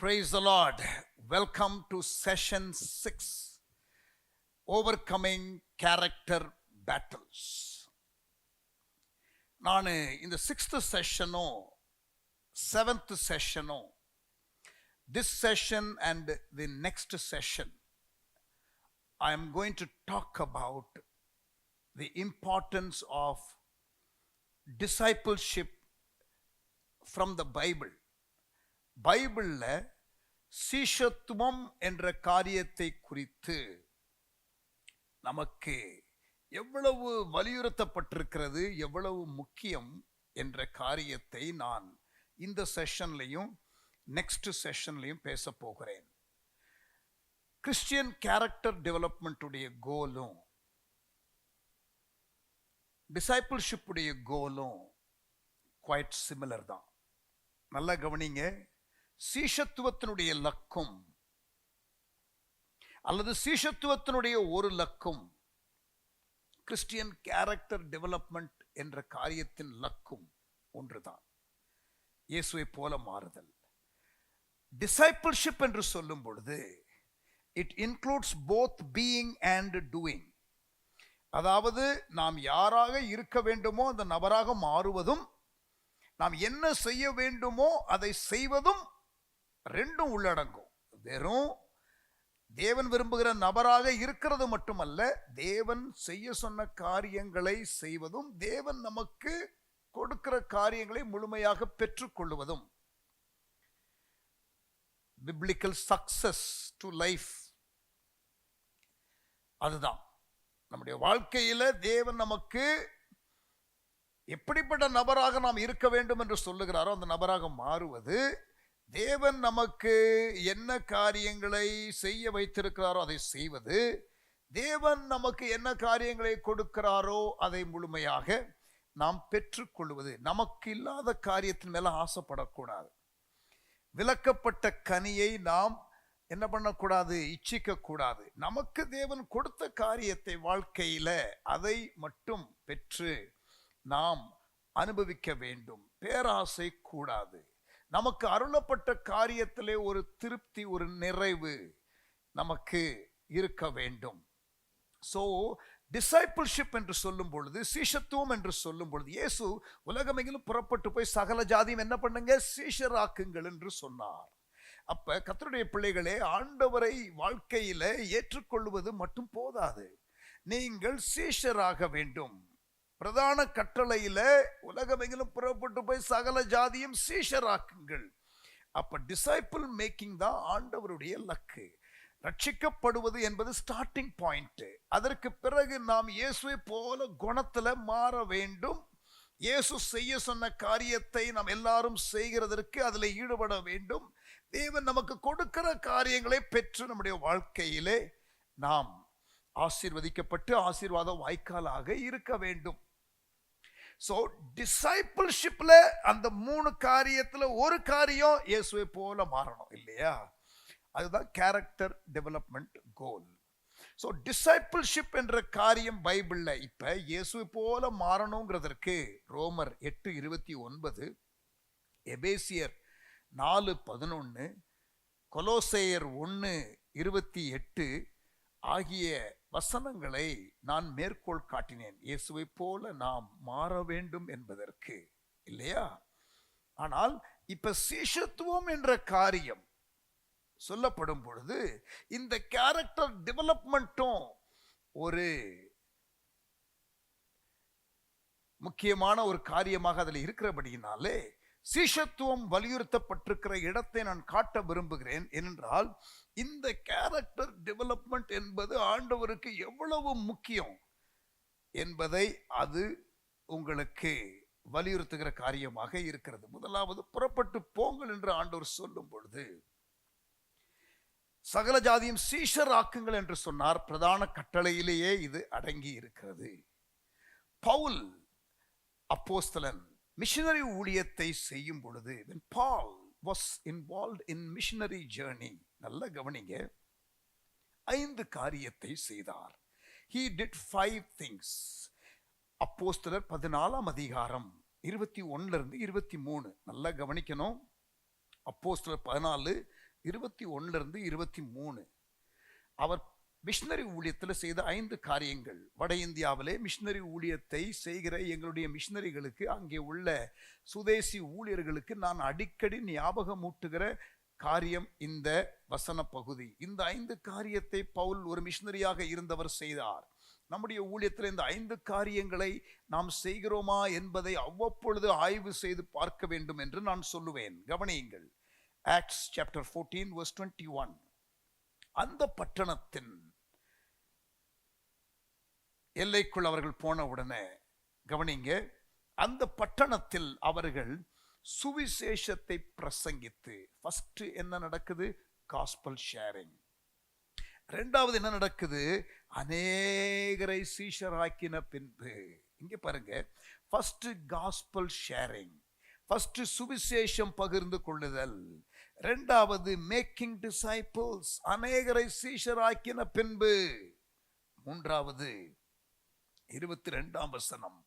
Praise the Lord. Welcome to session 6, Overcoming Character Battles. நான் இந்த 6th செஷனும் 7th செஷனும் this session and the next session I am going to talk about the importance of discipleship from the Bible. பைபிள்ல சீஷத்துவம் என்ற காரியத்தை குறித்து நமக்கு எவ்வளவு வலியுறுத்தப்பட்டிருக்கிறது, எவ்வளவு முக்கியம் என்ற காரியத்தை நான் இந்த செஷன்லையும் நெக்ஸ்ட் செஷன்லையும் பேச போகிறேன். கிறிஸ்டியன் கேரக்டர் டெவலப்மெண்ட்டுடைய கோலும் டிசைபிள்ஷிப்புடைய கோலும் குவைட் சிமிலர் தான். நல்லா கவனிங்க. சீஷத்துவத்தினுடைய லக்கும் அல்லது சீஷத்துவத்தினுடைய ஒரு லக்கும் கிறிஸ்டியன் கேரக்டர் டெவலப்மெண்ட் என்ற காரியத்தின் லக்கும் ஒன்றுதான், இயேசுவை போல மாறுதல். டிசைபிள்ஷிப் என்று சொல்லும் பொழுது it includes both being and doing. அதாவது நாம் யாராக இருக்க வேண்டுமோ அந்த நபராக மாறுவதும், நாம் என்ன செய்ய வேண்டுமோ அதை செய்வதும் ரெண்டும் உள்ளடங்கும். வெறும் தேவன் விரும்புகிற நபராக இருக்கிறது மட்டுமல்ல, தேவன் செய்ய சொன்ன காரியங்களை செய்வதும், தேவன் நமக்கு கொடுக்கிற காரியங்களை முழுமையாக பெற்றுக்கொள்வதும். பிப்ளிக்கல் சக்சஸ் டு லைஃப், அதுதான் நம்முடைய வாழ்க்கையில தேவன் நமக்கு எப்படிப்பட்ட நபராக நாம் இருக்க வேண்டும் என்று சொல்லுகிறாரோ அந்த நபராக மாறுவது, தேவன் நமக்கு என்ன காரியங்களை செய்ய வைத்திருக்கிறாரோ அதை செய்வது, தேவன் நமக்கு என்ன காரியங்களை கொடுக்கிறாரோ அதை முழுமையாக நாம் பெற்றுக்கொள்வது. நமக்கு இல்லாத காரியத்தின் மேல ஆசைப்படக்கூடாது. விலக்கப்பட்ட கனியை நாம் என்ன பண்ணக்கூடாது, இச்சிக்க கூடாது. நமக்கு தேவன் கொடுத்த காரியத்தை வாழ்க்கையில அதை மட்டும் பெற்று நாம் அனுபவிக்க வேண்டும். பேராசை கூடாது. நமக்கு அருளப்பட்ட காரியத்திலே ஒரு திருப்தி, ஒரு நிறைவு நமக்கு இருக்க வேண்டும். சோ டிசைபிள்ஷிப் என்று சொல்லும் பொழுது, சீஷத்துவம் என்று சொல்லும் பொழுது, இயேசு உலகமெங்கிலும் புறப்பட்டு போய் சகல ஜாதியும் என்ன பண்ணுங்க, சீஷராக்குங்கள் என்று சொன்னார். அப்ப கர்த்தருடைய பிள்ளைகளே, ஆண்டவரை வாழ்க்கையில ஏற்றுக்கொள்வது மட்டும் போதாது, நீங்கள் சீஷராக வேண்டும். பிரதான கட்டளையில உலகமெங்கிலும் புறப்பட்டு போய் சகல ஜாதியும் சீஷராக்குங்கள். அப்ப டிசைபிள் மேக்கிங் தான் ஆண்டவருடைய லக்கு. ரட்சிக்கப்படுவது என்பது ஸ்டார்டிங் பாயிண்ட். அதற்கு பிறகு நாம் இயேசுவை போல குணத்துல மாற வேண்டும். இயேசு செய்ய சொன்ன காரியத்தை நாம் எல்லாரும் செய்கிறதற்கு அதில் ஈடுபட வேண்டும். தேவன் நமக்கு கொடுக்கிற காரியங்களை பெற்று நம்முடைய வாழ்க்கையிலே நாம் ஆசீர்வதிக்கப்பட்டு ஆசீர்வாத வாய்க்காலாக இருக்க வேண்டும். சோ டிசைபிள்ஷிப்ல அந்த 3 காரியத்துல ஒரு காரியம் இயேசுவை போல மாறணும் இல்லையா? அதுதான் கேரக்டர் டெவலப்மெண்ட் கோல். சோ டிசைபிள்ஷிப் என்ற காரியம் பைபிள்ல இப்ப இயேசுவை போல மாறணுங்கிறதற்கு ரோமர் 8:29, எபேசியர் 4:11, கொலோசையர் 1:28 ஆகிய வசனங்களை நான் மேற்கோள் காட்டினேன். இயேசுவை போல நாம் மாற வேண்டும் என்பதற்கு இல்லையா? ஆனால் இப்ப சீஷத்துவம் என்ற காரியம் சொல்லப்படும் பொழுது இந்த கேரக்டர் டெவலப்மெண்ட்டும் ஒரு முக்கியமான ஒரு காரியமாக அதில் இருக்கிறபடியினாலே சீஷத்துவம் வலியுறுத்தப்பட்டிருக்கிற இடத்தை நான் காட்ட விரும்புகிறேன். ஏனென்றால் இந்த கேரக்டர் டெவலப்மெண்ட் என்பது ஆண்டவருக்கு எவ்வளவு முக்கியம் என்பதை அது உங்களுக்கு வலியுறுத்துகிற காரியமாக இருக்கிறது. முதலாவது, புறப்பட்டு போங்கள் என்று ஆண்டவர் சொல்லும் பொழுது சகல ஜாதியும் சீஷராக்குங்கள் என்று சொன்னார். பிரதான கட்டளையிலேயே இது அடங்கி இருக்கிறது. பவுல் அப்போஸ்தலன் மிஷனரி ஊழியத்தை செய்யும் பொழுது, when Paul was involved in missionary journey, நல்ல கவனிங்க, 5 காரியத்தை செய்தார். He did 5 things. அப்போஸ்தலர் 14ஆம் அதிகாரம் 21 23 நல்லா கவனிக்கணும். அப்போஸ்தலர் 14 21 23 அவர் மிஷனரி ஊழியத்தில் செய்த 5 காரியங்கள். வட இந்தியாவிலே மிஷனரி ஊழியத்தை செய்கிற எங்களுடைய மிஷனரிகளுக்கு, அங்கே உள்ள சுதேசி ஊழியர்களுக்கு நான் அடிக்கடி ஞாபகமூட்டுகிற காரியம் இந்த வசன பகுதி. இந்த 5 காரியத்தை பவுல் ஒரு மிஷனரியாக இருந்தவர் செய்தார். நம்முடைய ஊழியத்தில் இந்த 5 காரியங்களை நாம் செய்கிறோமா என்பதை அவ்வப்பொழுது ஆய்வு செய்து பார்க்க வேண்டும் என்று நான் சொல்லுவேன். கவனியுங்கள். Acts chapter 14 verse 21. அந்த பட்டணத்தின் எல்லைக்குள் அவர்கள் போன உடனே, கவனிங்க, அந்த பட்டணத்தில் அவர்கள் சுவிசேஷத்தை பிரசங்கித்து, ஃபர்ஸ்ட் என்ன நடக்குது? Gospel sharing. இரண்டாவது என்ன நடக்குது? அநேகரை சீஷராக்கின பின்பு. இங்க பாருங்க, ஃபர்ஸ்ட் காஸ்பல் ஷேரிங், ஃபர்ஸ்ட் சுவிசேஷம் பகிர்ந்து கொள்ளுதல். இரண்டாவது மேக்கிங் டிசைபிள்ஸ், அநேகரை சீஷராக்கின பின்பு. மூன்றாவது 22ஆம் வசனம்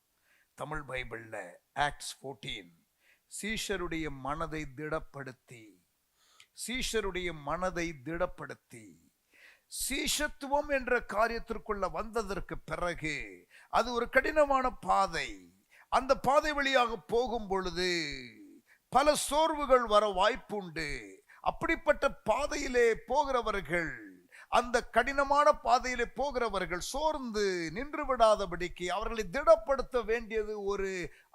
தமிழ் பைபிள்ல, ஆக்ட்ஸ் 14, சீஷருடைய மனதை திடப்படுத்தி, சீஷருடைய மனதை திடப்படுத்தி, சீஷத்துவம் என்ற காரியத்திற்குள்ள வந்ததற்கு பிறகு அது ஒரு கடினமான பாதை. அந்த பாதை வழியாக போகும் பொழுது பல சோர்வுகள் வர வாய்ப்புண்டு. அப்படிப்பட்ட பாதையிலே போகிறவர்கள், அந்த கடினமான பாதையிலே போகிறவர்கள் சோர்ந்து நின்று விடாதபடிக்கு அவர்களை திடப்படுத்த வேண்டியது ஒரு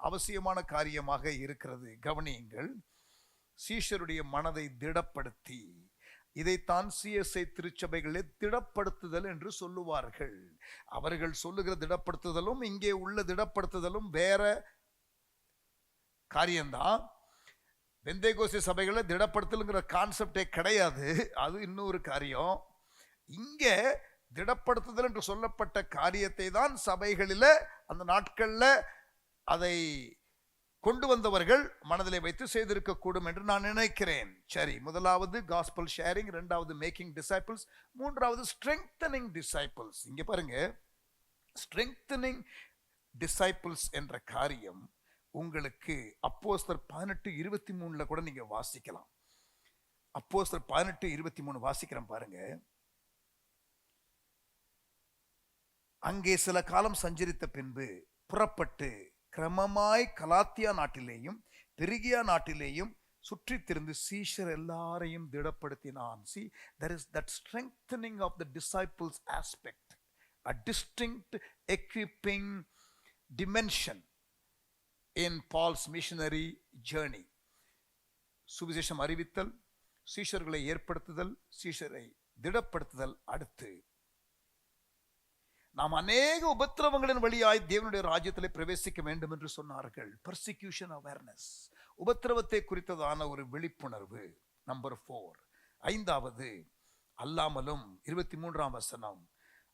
அவசியமான காரியமாக இருக்கிறது. கவனியுங்கள், சீஷருடைய மனதை திடப்படுத்தி, இதைத்தான் CSI திருச்சபைகளே திடப்படுத்துதல் என்று சொல்லுவார்கள். அவர்கள் சொல்லுகிற திடப்படுத்துதலும் இங்கே உள்ள திடப்படுத்துதலும் வேற காரியம்தான். பெந்தேகோஸ்தே சபைகளை திடப்படுத்தலுங்கிற கான்செப்டே கிடையாது, அது இன்னொரு காரியம். இங்க திடப்படுத்துதல் என்று சொல்லப்பட்ட காரியத்தை தான் சபைகளில் அந்த நாட்கள்ல அதை கொண்டு வந்தவர்கள் மனதிலே வைத்து செய்திருக்க கூடும் என்று நான் நினைக்கிறேன். சரி, முதலாவது காஸ்பல் ஷேரிங், இரண்டாவது மேக்கிங் டிசைபிள்ஸ், மூன்றாவது ஸ்ட்ரெங்தனிங் டிசைபிள்ஸ். இங்க பாருங்க, ஸ்ட்ரெங்தனிங் டிசைபிள்ஸ் என்ற காரியம் உங்களுக்கு அப்போஸ்தலர் 18:23 கூட நீங்க வாசிக்கலாம். அப்போஸ்தலர் 18:23 வாசிக்கிறேன் பாருங்க. அங்கே சில காலம் சஞ்சரித்த பின்பு புறப்பட்டு கிரமமாய் கலாத்தியா நாட்டிலேயும் பெருகியா நாட்டிலேயும் சுற்றி திரிந்து சீஷர் எல்லாரையும் திடப்படுத்தினான். See, there is that strengthening of the disciples aspect, a distinct equipping dimension in Paul's missionary journey. சுவிசேஷம் அறிவித்தல், சீஷர்களை ஏற்படுத்துதல், சீஷரை திடப்படுத்துதல். அடுத்து நாம் அநேக உபத்திரவங்களின் வழியாய் தேவனுடைய ராஜ்யத்திலே பிரவேசிக்க வேண்டும் என்று சொன்னார்கள். பர்சிக்யூஷன் அவேர்னஸ், உபத்திரவத்தை குறித்ததான ஒரு விழிப்புணர்வு. நம்பர் 4. ஐந்தாவது, அல்லாமலும் 23ஆம் வசனம்,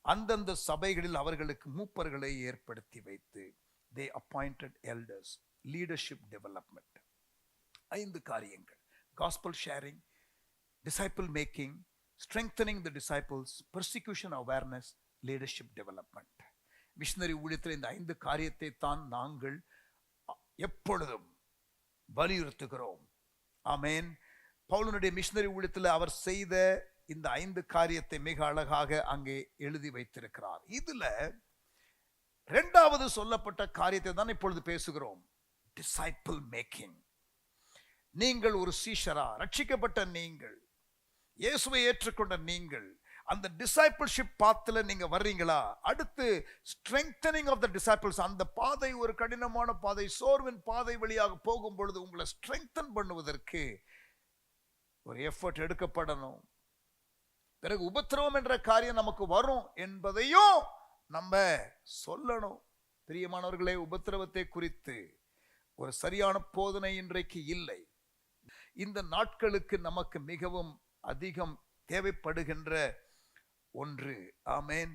அந்தந்த சபைகளில் அவர்களுக்கு மூப்பர்களை ஏற்படுத்தி வைத்து, they appointed elders, leadership development. 5 காரியங்கள்: gospel sharing, disciple making, strengthening the disciples, persecution awareness, leadership development. Missionary ஊழியத்தில் இந்த 5 காரியத்தை தான் நாங்கள் எப்பொழுதும் வலியுறுத்துகிறோம். ஆமென். பவுலுடைய மிஷனரி ஊழியத்தில் அவர் செய்த இந்த 5 காரியத்தை மிக அழகாக அங்கே எழுதி வைத்திருக்கிறார். இதுல இரண்டாவது சொல்லப்பட்ட காரியத்தை தான் இப்பொழுது பேசுகிறோம், டிசைபிள் மேக்கிங். நீங்கள் ஒரு சீஷரா, ரட்சிக்கப்பட்ட நீங்கள், இயேசுவை ஏற்றுக்கொண்ட நீங்கள், அந்த டிசைபிள்ஷிப் பாத்துல நீங்க வர்றீங்களா? அடுத்து ஸ்ட்ரெங்தனிங் ஆஃப் த டிசைபிள்ஸ். அந்த பாதை ஒரு கடினமான பாதை, சோர்வின் பாதை வழியாக போகும் பொழுது உங்களை ஸ்ட்ரெங்தன் பண்ணுவதற்கு ஒரு எஃபர்ட் எடுக்கப்படணும். பிறகு உபத்திரவம் என்ற காரியம் நமக்கு வரும் என்பதையும் நம்ம சொல்லணும். பிரியமானவர்களே, உபத்திரவத்தை குறித்து ஒரு சரியான போதனை இன்றைக்கு இல்லை. இந்த நாட்களுக்கு நமக்கு மிகவும் அதிகம் தேவைப்படுகின்ற ஒன்று. ஆமென்.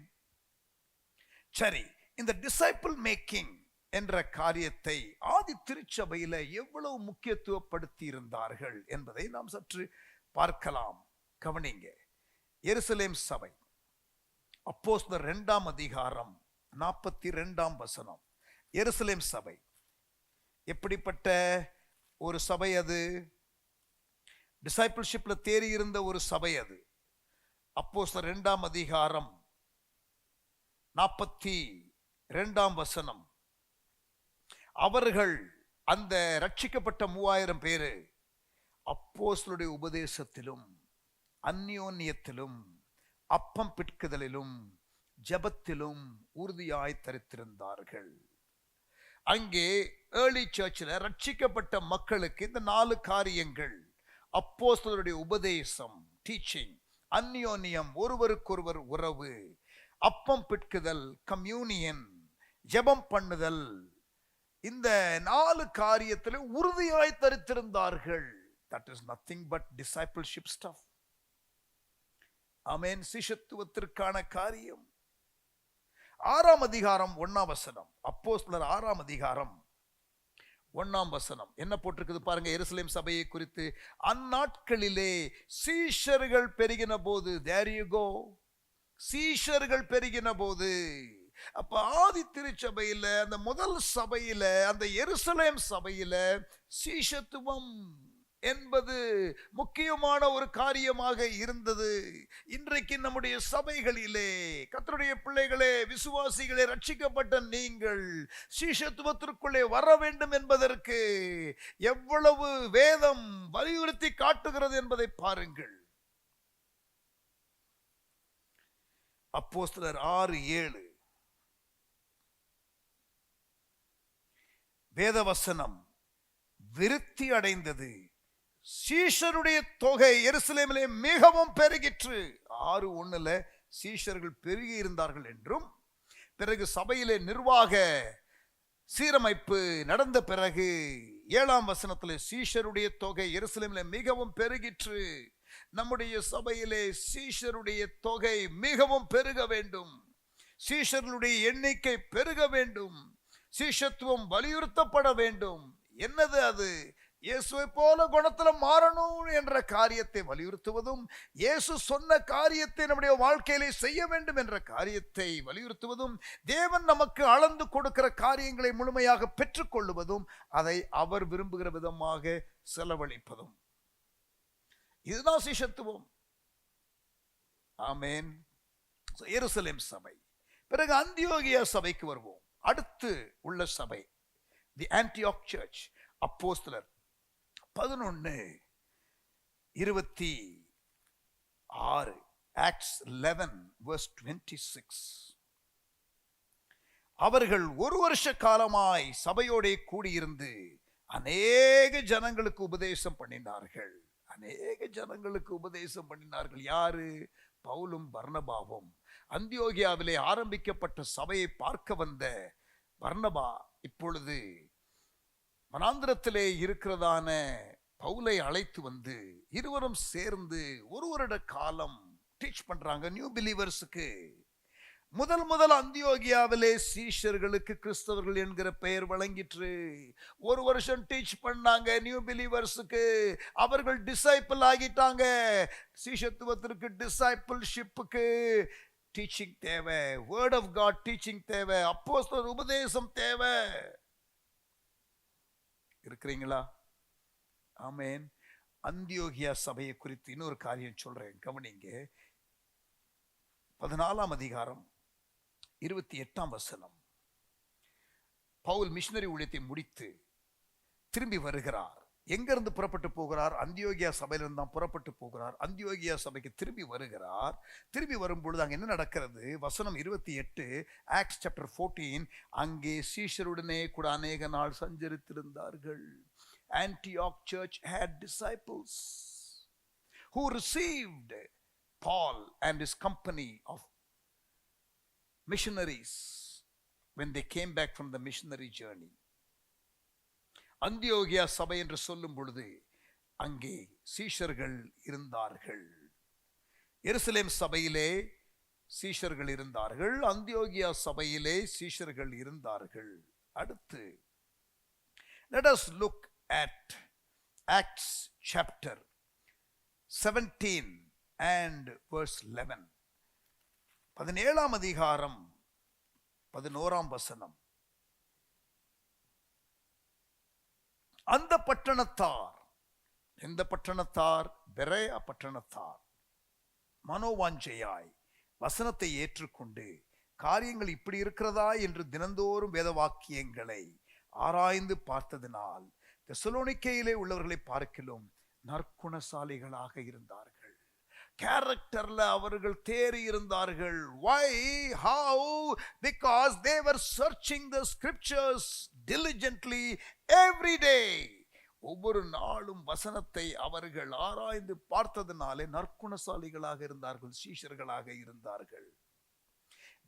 சரி, இந்த டிசைபிள் மேக்கிங் என்ற காரியத்தை ஆதி திருச்சபையில எவ்வளவு முக்கியத்துவப்படுத்தி இருந்தார்கள் என்பதை நாம் சற்று பார்க்கலாம். கவனிங்க. எருசலேம் சபை, அப்போஸ்தலர் 2ஆம் அதிகாரம் 42ஆம் வசனம். எருசலேம் சபை எப்படிப்பட்ட ஒரு சபை? அது டிசைபிள்ஷிப்ல தேறி இருந்த ஒரு சபை அது. அப்போஸ்தலர் 2ஆம் அதிகாரம் 42ஆம் வசனம். அவர்கள் அந்த ரட்சிக்கப்பட்ட 3000 பேரு அப்போஸ்தலருடைய உபதேசத்திலும் அந்யோன்யத்திலும் அப்பம் பிட்குதலிலும் ஜெபத்திலும் உறுதியாய் தரித்திருந்தார்கள். அங்கே ஏர்லி சர்ச்சில் ரட்சிக்கப்பட்ட மக்களுக்கு இந்த 4 காரியங்கள், அப்போஸ்தலருடைய உபதேசம் டீச்சிங், அந்யோன்யம் ஒருவருக்கொருவர் உறவு, அப்பம் பிட்குதல் கம்யூனியன், ஜெபம் பண்ணுதல், இந்த 4 காரியத்தில் உறுதியாய் தரித்திருந்தார்கள். That is nothing but discipleship stuff. ஆமென். சிஷ்யத்துவத்திற்கான காரியம். 6ஆம் அதிகாரம் 1ஆம் வசனம். அப்போஸ்தலர் 6ஆம் அதிகாரம் 1ஆம் வசனம் என்ன போட்டிருக்குது பாருங்க. எருசலேம் சபையை குறித்து, அந்நாட்களிலே சீஷர்கள் பெருகின போது, there you go, சீஷர்கள் பெருகின போது. அப்ப ஆதி திருச்சபையில, அந்த முதல் சபையில, அந்த எருசலேம் சபையில சீஷத்துவம் என்பது முக்கியமான ஒரு காரியமாக இருந்தது. இன்றைக்கு நம்முடைய சபைகளிலே கர்த்தருடைய பிள்ளைகளே, விசுவாசிகளே, ரட்சிக்கப்பட்ட நீங்கள் சீஷத்துவத்திற்குள்ளே வர வேண்டும் என்பதற்கு எவ்வளவு வேதம் வலியுறுத்தி காட்டுகிறது என்பதை பாருங்கள். அப்போஸ்தலர் 6:7 வேதவசனம் விருத்தி அடைந்தது, சீஷருடைய தொகை எருசலேமிலே மிகவும் பெருகிற்று. 6:1 சீஷர்கள் பெருகி இருந்தார்கள் என்றும், பிறகு சபையிலே நிர்வாக சீரமைப்பு நடந்த பிறகு 7ஆம் வசனத்திலே சீஷருடைய தொகை எருசலேமிலே மிகவும் பெருகிற்று. நம்முடைய சபையிலே சீஷருடைய தொகை மிகவும் பெருக வேண்டும், சீஷர்களுடைய எண்ணிக்கை பெருக வேண்டும், சீஷத்துவம் வலியுறுத்தப்பட வேண்டும். என்னது அது? இயேசுவை போல குணத்துல மாறணும் என்ற காரியத்தை வலியுறுத்துவதும், இயேசு சொன்ன காரியத்தை நம்முடைய வாழ்க்கையிலே செய்ய வேண்டும் என்ற காரியத்தை வலியுறுத்துவதும், தேவன் நமக்கு அளந்து கொடுக்கிற காரியங்களை முழுமையாக பெற்றுக்கொள்ளுவதும், அதை அவர் விரும்புகிற விதமாக செலவழிப்பதும், இதுதான் சீஷத்துவம். ஆமென். எருசலேம் சபை. பிறகு அந்தியோகியா சபைக்கு வருவோம். அடுத்து உள்ள சபை தி ஆன்டியோக் சர்ச். அப்போஸ்தலர் 11:26 Acts 11:26. அவர்கள் ஒரு வருஷ காலமாய் சபையோட கூடியிருந்து அநேக ஜனங்களுக்கு உபதேசம் பண்ணினார்கள். அநேக ஜனங்களுக்கு உபதேசம் பண்ணினார்கள். யாரு? பவுலும் பர்னபாவும். அந்தியோகியாவிலே ஆரம்பிக்கப்பட்ட சபையை பார்க்க வந்த பர்னபா இப்பொழுது வனாந்திரத்திலே இருக்கிறதான பவுலை அழைத்து வந்து இருவரும் சேர்ந்து ஒரு வருட காலம் டீச் பண்றாங்க நியூ பிலீவர்ஸுக்கு. முதல் அந்தியோகியாவிலே சீஷர்களுக்கு கிறிஸ்தவர்கள் என்கிற பெயர் வழங்கிற்று. ஒரு வருஷம் டீச் பண்ணாங்க நியூ பிலீவர்ஸுக்கு. அவர்கள் டிசைபிள் ஆகிட்டாங்க. சீஷத்துவத்திற்கு, டிசைபிள்ஷிப்புக்கு டீச்சிங் தேவை, வேர்ட் ஆஃப் காட் டீச்சிங் தேவை, அப்போஸ்தலர் உபதேசம் தேவை. இருக்கிறீங்களா? ஆமென். அந்தியோகியா சபையை குறித்து இன்னொரு காரியம் சொல்றேன், கவனிங்க. 14ஆம் அதிகாரம் 28ஆம் வசனம். பவுல் மிஷனரி ஊழியத்தை முடித்து திரும்பி வருகிறார். எங்கிருந்து புறப்பட்டு போகிறார்? அந்தியோகியா சபையிலிருந்து தான் புறப்பட்டு போகிறார். அந்தியோகியா சபைக்கு திரும்பி வருகிறார். திரும்பி வரும்பொழுது அங்கே என்ன நடக்கிறது? வசனம் 28, ஆக்ட்ஸ் சாப்டர் 14. அங்கே சீஷருடனே கூட அநேக நாள் சஞ்சரித்திருந்தார்கள். Antioch church had disciples who received Paul and his company of missionaries when they came back from the missionary journey. அந்தியோகியா சபை என்று சொல்லும் பொழுது அங்கே சீஷர்கள் இருந்தார்கள். எருசலேம் சபையிலே சீஷர்கள் இருந்தார்கள், அந்தியோகியா சபையிலே சீஷர்கள் இருந்தார்கள். அடுத்து let us look at Acts chapter 17 and verse 11. 17ஆம் அதிகாரம் 11ஆம் வசனம். அந்த பட்டணத்தார் எந்த பட்டணத்தார்? பெரேயா பட்டணத்தார் மனோவாஞ்சையாய் வசனத்தை ஏற்றுக்கொண்டு காரியங்கள் இப்படி இருக்கிறதா என்று தினந்தோறும் வேத வாக்கியங்களை ஆராய்ந்து பார்த்ததினால் தெசலோனிக்கேயிலே உள்ளவர்களை பார்க்கிலும் நற்குணசாலிகளாக இருந்தார்கள். கேரக்டர்ல அவர்கள் தேறி இருந்தார்கள். Why? How? Because they were searching the scriptures diligently every day. ஒவ்வொரு நாளும் வசனத்தை அவர்கள் ஆராய்ந்து பார்த்ததினாலே நற்குணசாலிகளாக இருந்தார்கள், சீஷர்களாக இருந்தார்கள்.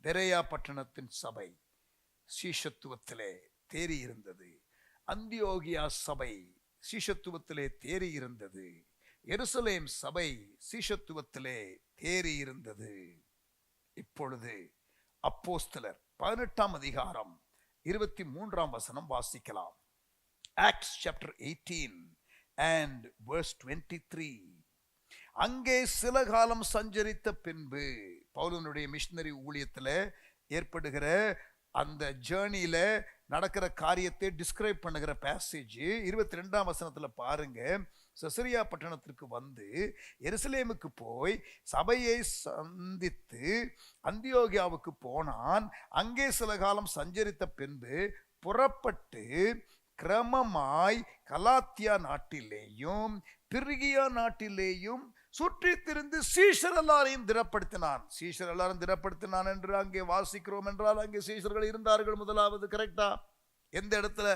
பெரேயா பட்டணத்தின் சபை சீஷத்துவத்திலே தேறி இருந்தது. அந்தியோகியா சபை சீஷத்துவத்திலே தேறி இருந்தது. எருசலேம் சபை சீஷத்துவத்திலே தேறி இருந்தது. இப்பொழுது அப்போஸ்தலர் 18ஆம் அதிகாரம் 23ஆம் வசனம் வாசிக்கலாம். Acts chapter 18 and verse 23. அங்கே சில காலம் சஞ்சரித்த பின்பு, பவுலனுடைய மிஷனரி ஊழியத்தில் ஏற்படுகிற அந்த ஜேர்னியில நடக்கிற காரியத்தை டிஸ்கிரைப் பண்ணுகிற பேசேஜ் 22ஆம் வசனத்துல பாருங்க. செசரியா பட்டணத்திற்கு வந்து எருசலேமுக்கு போய் சபையை சந்தித்து அந்தியோகியாவுக்கு போனான். அங்கே சில காலம் சஞ்சரித்த பின்பு புறப்பட்டு கிரமமாய் கலாத்தியா நாட்டிலேயும் பிரிகியா நாட்டிலேயும் சுற்றி திரிந்து சீஷர் எல்லாரையும் திடப்படுத்தினான். சீஷர் எல்லாரும் திடப்படுத்தினான் என்று அங்கே வாசிக்கிறோம் என்றால் அங்கே சீஷர்கள் இருந்தார்கள். முதலாவது கரெக்டா? எந்த இடத்துல?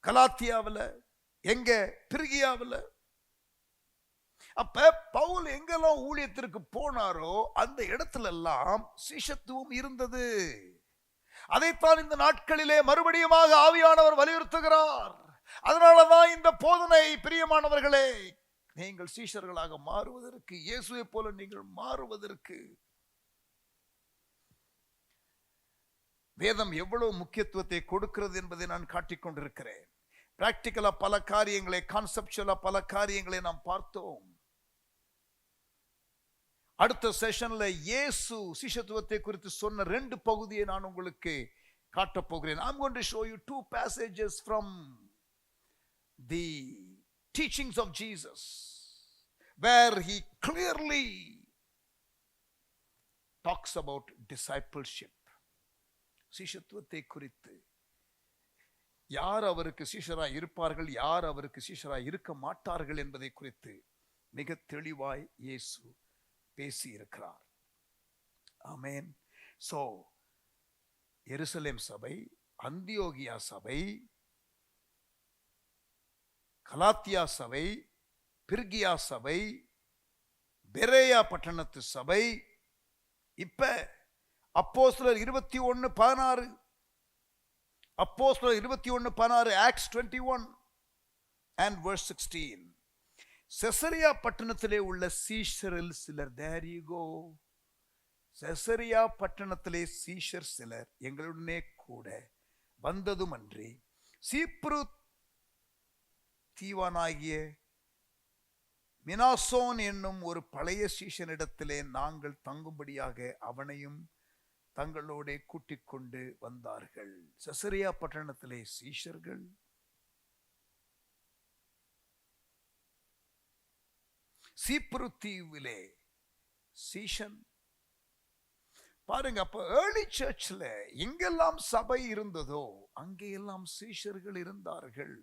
கலாத்தியாவில். எங்க? பிரிகியாவில். அப்ப பவுல் எங்கெல்லாம் ஊழியத்திற்கு போனாரோ அந்த இடத்துல எல்லாம் சீஷத்துவம் இருந்தது. அதைத்தான் இந்த நாட்களிலே மறுபடியுமாக ஆவியானவர் வலியுறுத்துகிறார். அதனாலதான் இந்த போதனை, பிரியமானவர்களே, நீங்கள் சீஷர்களாக மாறுவதற்கு, இயேசுவை போல நீங்கள் மாறுவதற்கு வேதம் எவ்வளவு முக்கியத்துவத்தை கொடுக்கிறது என்பதை நான் காட்டிக் கொண்டிருக்கிறேன். பிராக்டிக்கலா பல காரியங்களை, கான்செப்சுவலா பல காரியங்களை நாம் பார்த்தோம். அடுத்த செஷன்ல இயேசு சீஷத்துவத்தை குறித்து சொன்ன 2 பகுதியை நான் உங்களுக்கு காட்டப் போகிறேன். I'm going to show you 2 passages from the teachings of Jesus where he clearly talks about discipleship. சீஷத்துவத்தை குறித்து, யார் அவருக்கு சீஷராய் இருப்பார்கள், யார் அவருக்கு சீஷராய் இருக்க மாட்டார்கள் என்பதை குறித்து மிக தெளிவாய் இயேசு பேசி இருக்கிறார். ஆமென். சோ எருசலேம் சபை, அந்தியோகியா சபை, கலாத்தியா சபை, பிரிகியா சபை, பெரேயா பட்டணத்து சபை. இப்ப அப்போஸ்தலர் 21:16, அப்போஸ்தலர் 21:16, Acts 21 and verse 16. செசரியா பட்டணத்திலே உள்ள சீஷரில் சிலர், there you go, செசரியா பட்டணத்திலே சீஷர் சிலர் எங்களுடனே கூட வந்ததுமன்றி சீப்ரு தீவானாகிய மினாசோன் என்னும் ஒரு பழைய சீஷனிடத்திலே நாங்கள் தங்கும்படியாக அவனையும் தங்களோட கூட்டிக் கொண்டு வந்தார்கள். செசரியா பட்டணத்திலே சீஷர்கள், சீப்ரு தீவிலே சீஷன். பாருங்க, அப்ப ஏர்லி சர்ச்ல எங்கெல்லாம் சபை இருந்ததோ அங்கெல்லாம் சீஷர்கள் இருந்தார்கள்.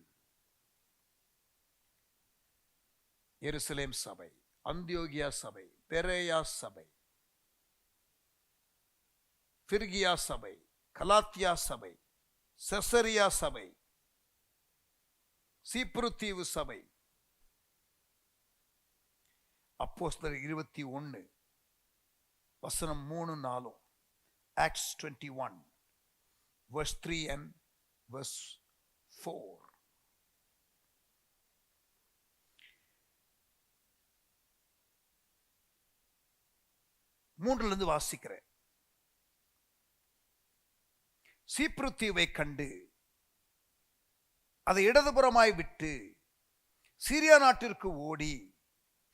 எருசலேம் சபை, அந்தியோகியா சபை, பெரேயா சபை, பிரிகியா சபை, கலாத்தியா சபை, செசரியா சபை, சீப்ரு தீவு சபை. அப்போஸ்தலர் 21 வசனம் 3-4, Acts 21 verse 3 and verse 4. மூன்றிலிருந்து வாசிக்கிறேன். சீப்ரு தீவை கண்டு அதை இடதுபுறமாய் விட்டு சீரியா நாட்டிற்கு ஓடி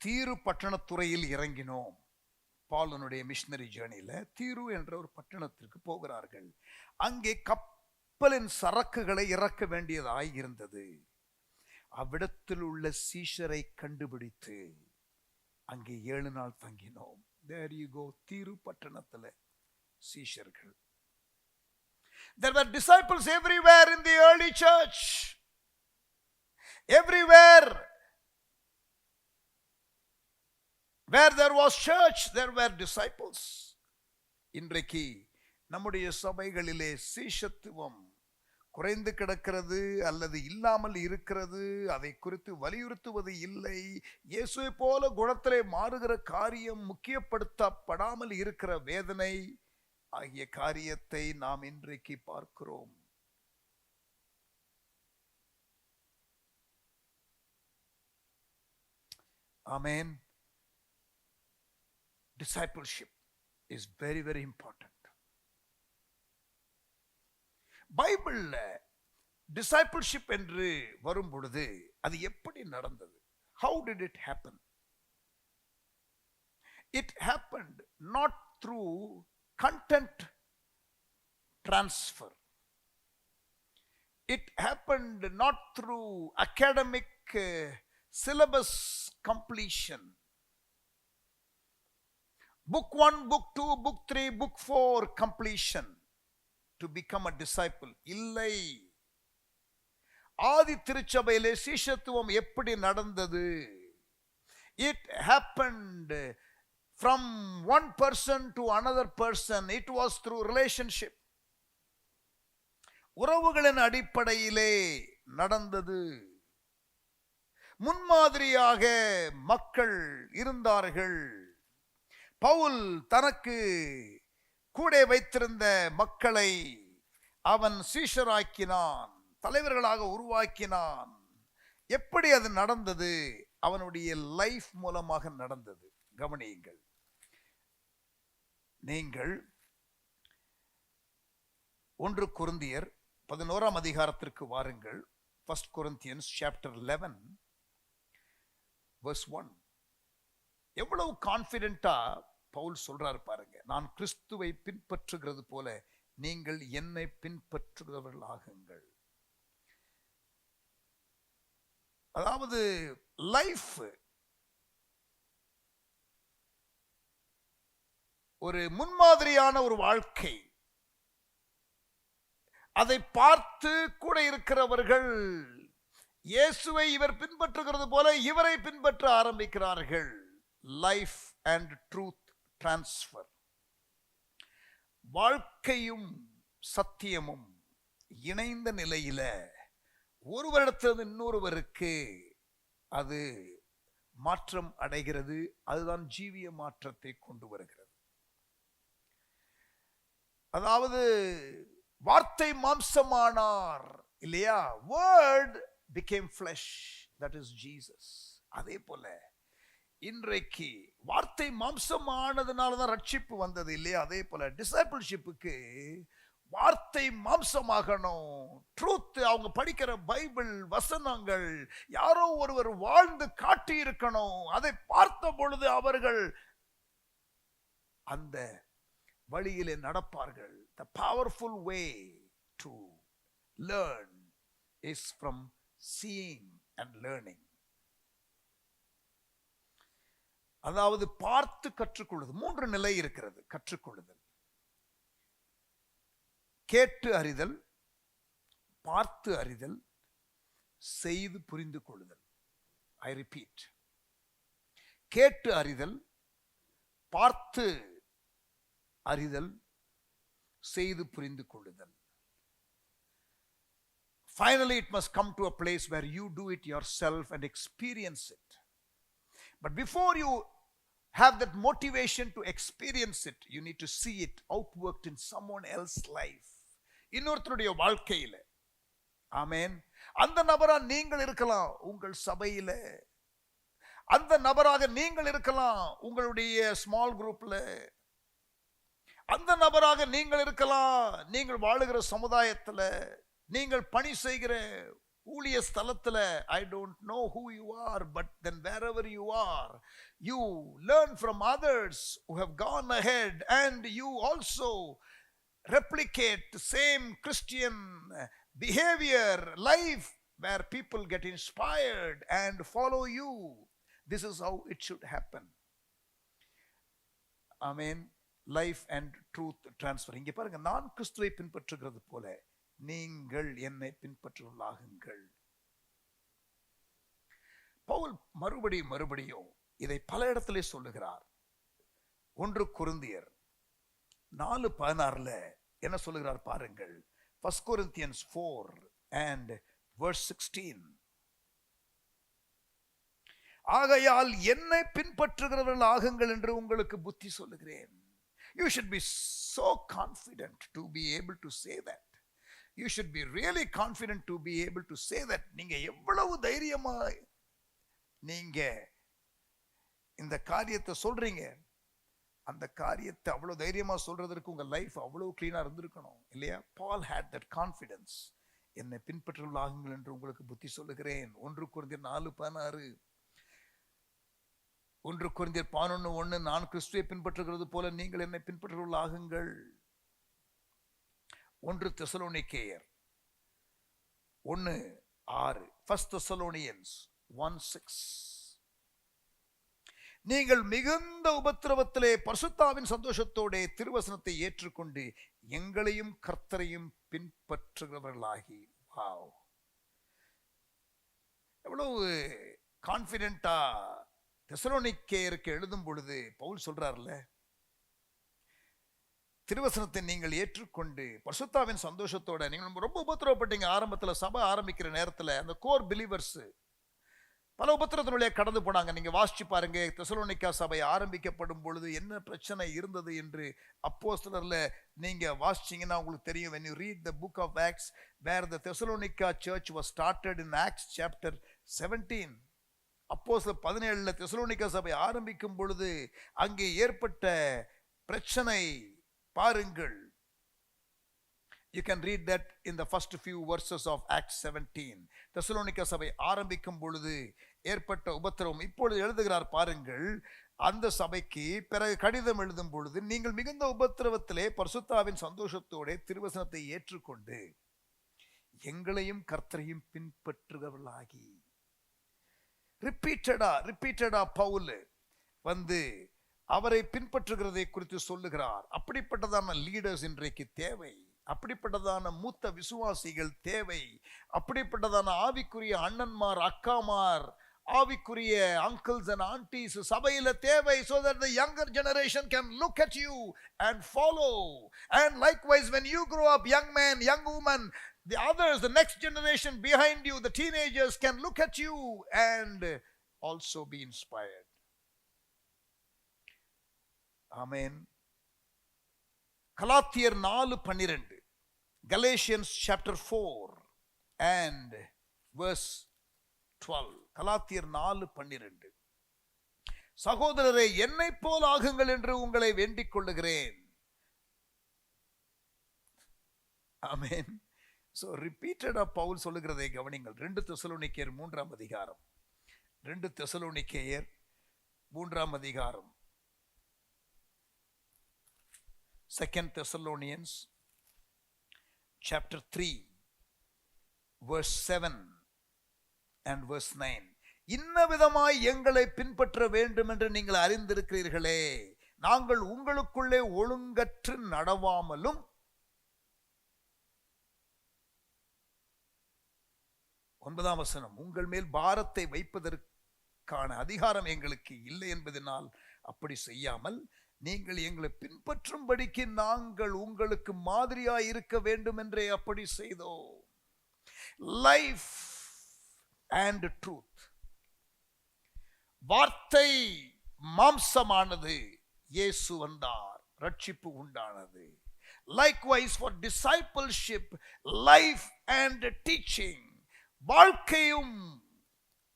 தீரு பட்டணத்துறையில் இறங்கினோம். பவுலனுடைய மிஷனரி ஜேர்னியில தீரு என்ற ஒரு பட்டணத்திற்கு போகிறார்கள். அங்கே கப்பலின் சரக்குகளை இறக்க வேண்டியதாய் இருந்தது. அவ்விடத்தில் உள்ள சீஷரை கண்டுபிடித்து அங்கே 7 நாள் தங்கினோம். There you go. தீரு பட்டணத்துல சீஷர்கள். There were disciples everywhere in the early church. Everywhere where there was church, there were disciples. இன்றைக்கு நம்முடைய சபைகளிலே சீஷத்துவம் குறைந்து கிடக்கிறது அல்லது இல்லாமல் இருக்கிறது. அதை குறித்து வலியுறுத்துவது இல்லை. இயேசுவை போல குணத்திலே மாறுகிற காரியம் முக்கியப்படுத்தப்படாமல் இருக்கிற வேதனை ஆகிய காரியத்தை நாம் இன்றைக்கு பார்க்கிறோம். ஆமென். Discipleship is very, very important. பைபிள்ல டிசைபிள்ஷிப் என்று வரும் பொழுது அது எப்படி நடந்தது? How did it happen? It happened not through content transfer. It happened not through academic syllabus completion. Book 1, book 2, book 3, book 4 completion to become a disciple. இல்லை. ஆதி திருச்சபையிலே சீஷத்துவம் எப்படி நடந்தது? It happened from one person to another person. It was through relationship. உறவுகளின் அடிப்படையிலே நடந்தது. முன்மாதிரியாக மக்கள் இருந்தார்கள். பவுல் தனக்கு கூட வைத்திருந்த மக்களை அவன் சீஷராக்கினான், தலைவர்களாக உருவாக்கினான். எப்படி அது நடந்தது? அவனுடைய லைஃப் மூலமாக நடந்தது. கவனியுங்கள். நீங்கள் 1 கொரிந்தியர் 11ஆம் அதிகாரத்திற்கு வாருங்கள். 1 Corinthians chapter 11 verse 1. எவ்வளவு கான்ஃபிடென்ட்டா பவுல் சொல்றாரு பாருங்க. நான் கிறிஸ்துவை பின்பற்றுகிறது போல நீங்கள் என்னை பின்பற்றுகிறவர்களாகுங்கள். அதாவது லைஃப் ஒரு முன்மாதிரியான ஒரு வாழ்க்கை. அதை பார்த்து கூட இருக்கிறவர்கள் இயேசுவை இவர் பின்பற்றுகிறது போல இவரை பின்பற்ற ஆரம்பிக்கிறார்கள். Life and truth transfer. வாழ்க்கையும் சத்தியமும் இணைந்த நிலையில ஒருவரிடத்திலிருந்து இன்னொருவருக்கு அது மாற்றம் அடைகிறது. அதுதான் ஜீவிய மாற்றத்தை கொண்டு வருகிறது. அதாவது வார்த்தை மாம்சமானார் இல்லையா? Word became flesh, that is Jesus. அதே போல இன்றைக்கு வார்த்தை மாம்சமானதுனால தான் ரட்சிப்பு வந்தது இல்லையா? அதே போல டிசைபிள்ஷிப்புக்கு வார்த்தை மாம்சமாகணும். ட்ரூத், அவங்க படிக்கிற பைபிள் வசனங்கள் யாரோ ஒருவர் வாழ்ந்து காட்டி இருக்கணும். அதை பார்த்த பொழுது அவர்கள் அந்த வழியிலே நடப்பார்கள். The powerful way to learn is from seeing and learning. அதாவது பார்த்து கற்றுக்கொள்வது. 3 நிலை இருக்கிறது கற்றுக்கொள்ளுதல். கேட்டு அறிதல், பார்த்து அறிதல், செய்து புரிந்து கொள்ளுதல். I repeat. கேட்டு அறிதல், பார்த்து அறிதல், செய்து புரிந்து கொள்ளுதல். Finally, it must come to a place where you do it yourself and experience it. But before you have that motivation to experience it, you need to see it outworked in someone else's life. இன்னொருத்தருடைய வாழ்க்கையில. ஆமென். அந்த நபரா நீங்கள் இருக்கலாம் உங்கள் சபையில. அந்த நபராக நீங்கள் இருக்கலாம் உங்களுடைய ஸ்மால் குரூப்ல. அந்த நபராக நீங்கள் இருக்கலாம் நீங்கள் வாழுகிற சமுதாயத்துல, நீங்கள் பணி செய்கிற ஊழிய ஸ்தலத்துல. I don't know who you are, but then wherever you are, you learn from others who have gone ahead and you also replicate the same Christian behavior, life, where people get inspired and follow you. This is how it should happen. Amen. Life and truth transfer. இங்க பாருங்க, நான் கிறிஸ்துவை பின்பற்றுகிறது போல நீங்கள் என்னை பின்பற்றுவர்களாகுங்கள். பவுல் மறுபடியும் இதை பல இடத்திலே சொல்லுகிறார். 1 கொரிந்தியர் 4:16 என்ன சொல்லுகிறார் பாருங்கள். 1 Corinthians 4 and verse 16. ஆகையால் என்னை பின்பற்றுகிறவர்கள் ஆகுங்கள் என்று உங்களுக்கு புத்தி சொல்லுகிறேன். You should be so confident to be able to say that. You should be really confident to be able to say that. நீங்க எவ்வளவு தைரியமா நீங்க இந்த காரியத்தை சொல்றீங்க. அந்த காரியத்தை அவ்வளவு தைரியமா சொல்றதற்கு உங்க லைஃப் அவ்வளவு கிளீனா இருந்திருக்கணும் இல்லையா? Paul had that confidence. என்னை பின்பற்றுவர்களாகுங்கள் என்று உங்களுக்கு புத்தி சொல்லுகிறேன். 1 கொரிந்தியர் 4:16. 1 கொரிந்தியர் 11:1 நான் கிறிஸ்துவை பின்பற்றுகிறது போல நீங்கள் என்னை பின்பற்றுவர்களாகுங்கள். 1 தெசலோனிக்கேயர் 1:6. 1 Thessalonians 1:6. நீங்கள் மிகுந்த உபத்திரவத்திலே பரிசுத்தாவின் சந்தோஷத்தோட திருவசனத்தை ஏற்றுக்கொண்டு எங்களையும் கர்த்தரையும் பின்பற்றுகிறவர்களாகி. வாவ், எவ்வளவு கான்பிடென்டா தெசலோனிக்கேயருக்கு எழுதும் பொழுது பவுல் சொல்றாருல, திருவசனத்தை நீங்கள் ஏற்றுக்கொண்டு பரிசுத்தாவின் சந்தோஷத்தோட. நீங்கள் ரொம்ப உபத்திரவப்பட்டீங்க ஆரம்பத்தில், சபை ஆரம்பிக்கிற நேரத்தில். அந்த கோர் பிலீவர்ஸ் பல உபத்திரத்தினுடைய கடந்து போனாங்க. நீங்க வாசிச்சு பாருங்க, தெசலோனிக்கா சபை ஆரம்பிக்கப்படும் பொழுது என்ன பிரச்சனை இருந்தது என்று அப்போஸ்தலர்ல நீங்க வாசிச்சீங்கன்னா உங்களுக்கு தெரியும். when you read the book of Acts where the Thessalonica church was started in Acts chapter 17, அப்போஸ்தலர் 17 தெசலோனிக்கா சபை ஆரம்பிக்கும் பொழுது அங்கே ஏற்பட்ட பிரச்சனை பாருங்கள். You can read that in the first few verses of Acts 17. தெசலோனிக்கா சபை ஆரம்பிக்கும் பொழுது ஏற்பட்ட உபத்திரவம் இப்பொழுது எழுதுகிறார் பாருங்கள். அந்த சபைக்கு பிறகு கடிதம் எழுதும் பொழுது நீங்கள் மிகுந்த உபத்திரவத்திலே பரிசுத்தாவின் சந்தோஷத்தோட திருவசனத்தை ஏற்றுக்கொண்டு எங்களையும் கர்த்தரையும் பின்பற்றுகிறவர்களாகி. ரிப்பீட்டடா பவுல் அவரை பின்பற்றுகிறதை குறித்து சொல்லுகிறார். அப்படிப்பட்டதான லீடர்ஸ் இன்றைக்கு தேவை. அப்படிப்பட்டதான மூத்த விசுவாசிகள் தேவை. அப்படிப்பட்டதான ஆவிக்குரிய அண்ணன்மார், அக்காமார், ஆவிக்குரிய uncles and aunties சபையில தேவை. so that the younger generation can look at you and follow. And likewise when you grow up, young man, young woman, the others, the next generation behind you, the teenagers can look at you and also be inspired. Amen. கலாத்தியர் 4:12. Galatians chapter 4 and verse 12. கலாத்தியர் 4:12. சகோதரரே, என்னை போல் ஆகுங்கள் என்று உங்களை வேண்டிக் கொள்ளுகிறேன். ஆமென். So repeated Pavul சொல்லுகிறதை கவனிங்கள். 2 தெசலோனிக்கேயர் 3ஆம் அதிகாரம். 2 தெசலோனிக்கேயர் 3ஆம் அதிகாரம். 2 Thessalonians chapter 3 verse 7 and verse 9. இன்ன விதமாய் எங்களை பின்பற்ற வேண்டும் என்று நீங்கள் அறிந்திருக்கிறீர்களே, நாங்கள் உங்களுக்குள்ளே ஒழுங்கற்று நடவாமலும் 9ஆம் வசனம், உங்கள் மேல் பாரத்தை வைப்பதற்கான அதிகாரம் எங்களுக்கு இல்லை என்பதனால் அப்படி செய்யாமல் நீங்கள் எங்களை பின்பற்றும்படிக்கு நாங்கள் உங்களுக்கு மாதிரியாய் இருக்க வேண்டும் என்றே அப்படி செய்தோம். Life and truth. வார்த்தை மாம்சமானது, இயேசு வந்தார், ரட்சிப்பு உண்டானது. Likewise for discipleship, life and teaching. வாழ்க்கையும்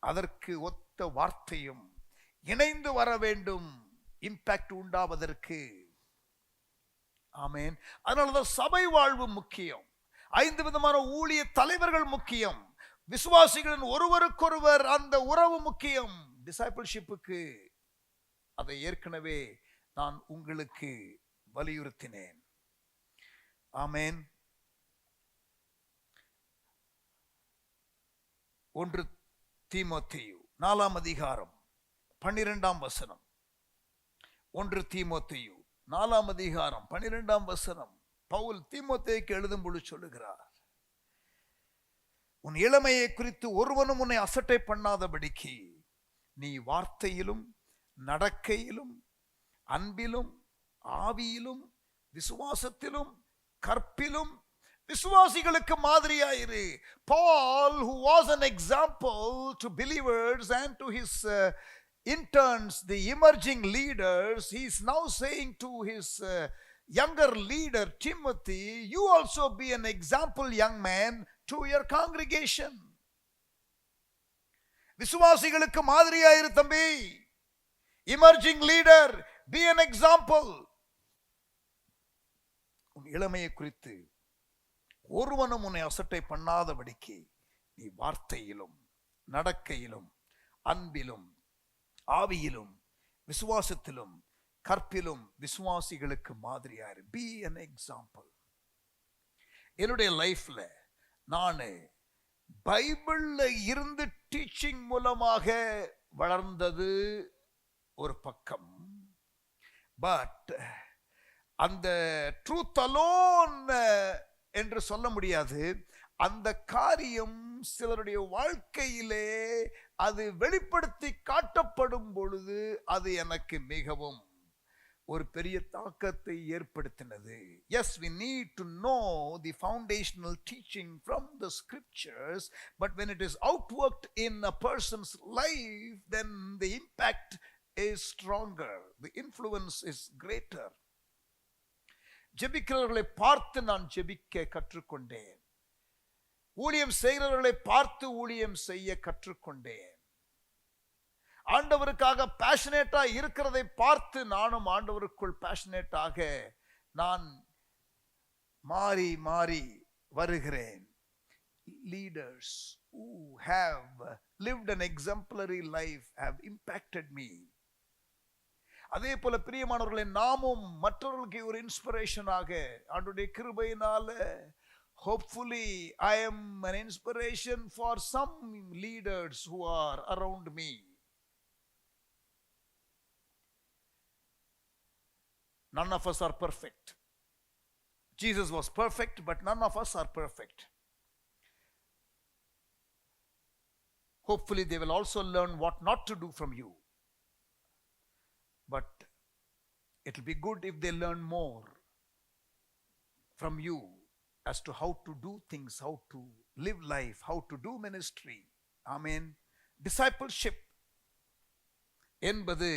அதற்கு ஒத்த வார்த்தையும் இணைந்து வர வேண்டும், இம்பாக்ட் உண்டாவதற்கு. ஆமென். அதனாலதான் சபை வாழ்வு முக்கியம். 5 விதமான ஊழிய தலைவர்கள் முக்கியம். விசுவாசிகளின் ஒருவருக்கொருவர் அந்த உறவு முக்கியம். டிசைபிள்ஷிப்புக்கு அதை ஏற்கனவே நான் உங்களுக்கு வலியுறுத்தினேன். ஆமென். 1 தீமோத்தேயு 4 அதிகாரம் 12 வசனம். 1 தீமோத்தேயு 4 அதிகாரம் 12 வசனம். பவுல் தீமோத்தேயுக்கு எழுதும் பொழுது சொல்லுகிறார், உன் இளமையை குறித்து ஒருவனும் உன்னை அசட்டை பண்ணாதபடிக்கு நீ வார்த்தையிலும் நடக்கையிலும் அன்பிலும் ஆவியிலும் விசுவாசத்திலும் கற்பிலும் விசுவாசிகளுக்கு மாதிரியாயிரு. Paul, who was an example to believers and to his interns, the emerging leaders, he is now saying to his younger leader Timothy, you also be an example, young man, to your congregation. விசுவாசிகளுக்கு மாதிரியாயிரு தம்பி. emerging leader, be an example. உன் இளமையை குறித்து ஒருவனும் உன்னை அசட்டை பண்ணாதபடிக்கு நீ வார்த்தையிலும் நடக்கையிலும் அன்பிலும் ஆவியிலும் விசுவாசத்திலும் கற்பிலும் விசுவாசிகளுக்கு மாதிரியாரு. B an example. என்னுடைய லைஃப்ல நான் பைபிள்ல இருந்து டீச்சிங் மூலமாக வளர்ந்தது ஒரு பக்கம். பட் அந்த ட்ரூத் அலோன் என்று சொல்ல முடியாது. அந்த காரியம் சிலருடைய வாழ்க்கையிலே அது வெளிப்படுத்தி காட்டப்படும் பொழுது அது எனக்கு மிகவும் ஒரு பெரிய தாக்கத்தை ஏற்படுத்தினது. Yes, we need to know the foundational teaching from the scriptures, but when it is outworked in a person's life, then the impact is stronger, the influence is greater. ஜெபிக்கிறவர்களை பார்த்து நான் ஜெபிக்க கற்றுக்கொண்டேன். ஊழியம் செய்கிறவர்களை பார்த்து ஊழியம் செய்ய கற்றுக்கொண்டேன். ஆண்டவருக்காக பேஷனேட்டா இருக்கிறதை பார்த்து நானும் ஆண்டவருக்குள் பேஷனேட்டாக நான் மாறி மாறி வருகிறேன். Leaders who have lived an exemplary life have impacted me. அதே போல பிரியமானவர்களே, நாமும் மற்றவர்களுக்கு ஒரு இன்ஸ்பிரேஷனாக ஆண்டவருடைய கிருபையினால hopefully I am an inspiration for some leaders who are around me. None of us are perfect. Jesus was perfect, but none of us are perfect. Hopefully they will also learn what not to do from you. But it will be good if they learn more from you as to how to do things, how to live life, how to do ministry. Amen. Discipleship என்பது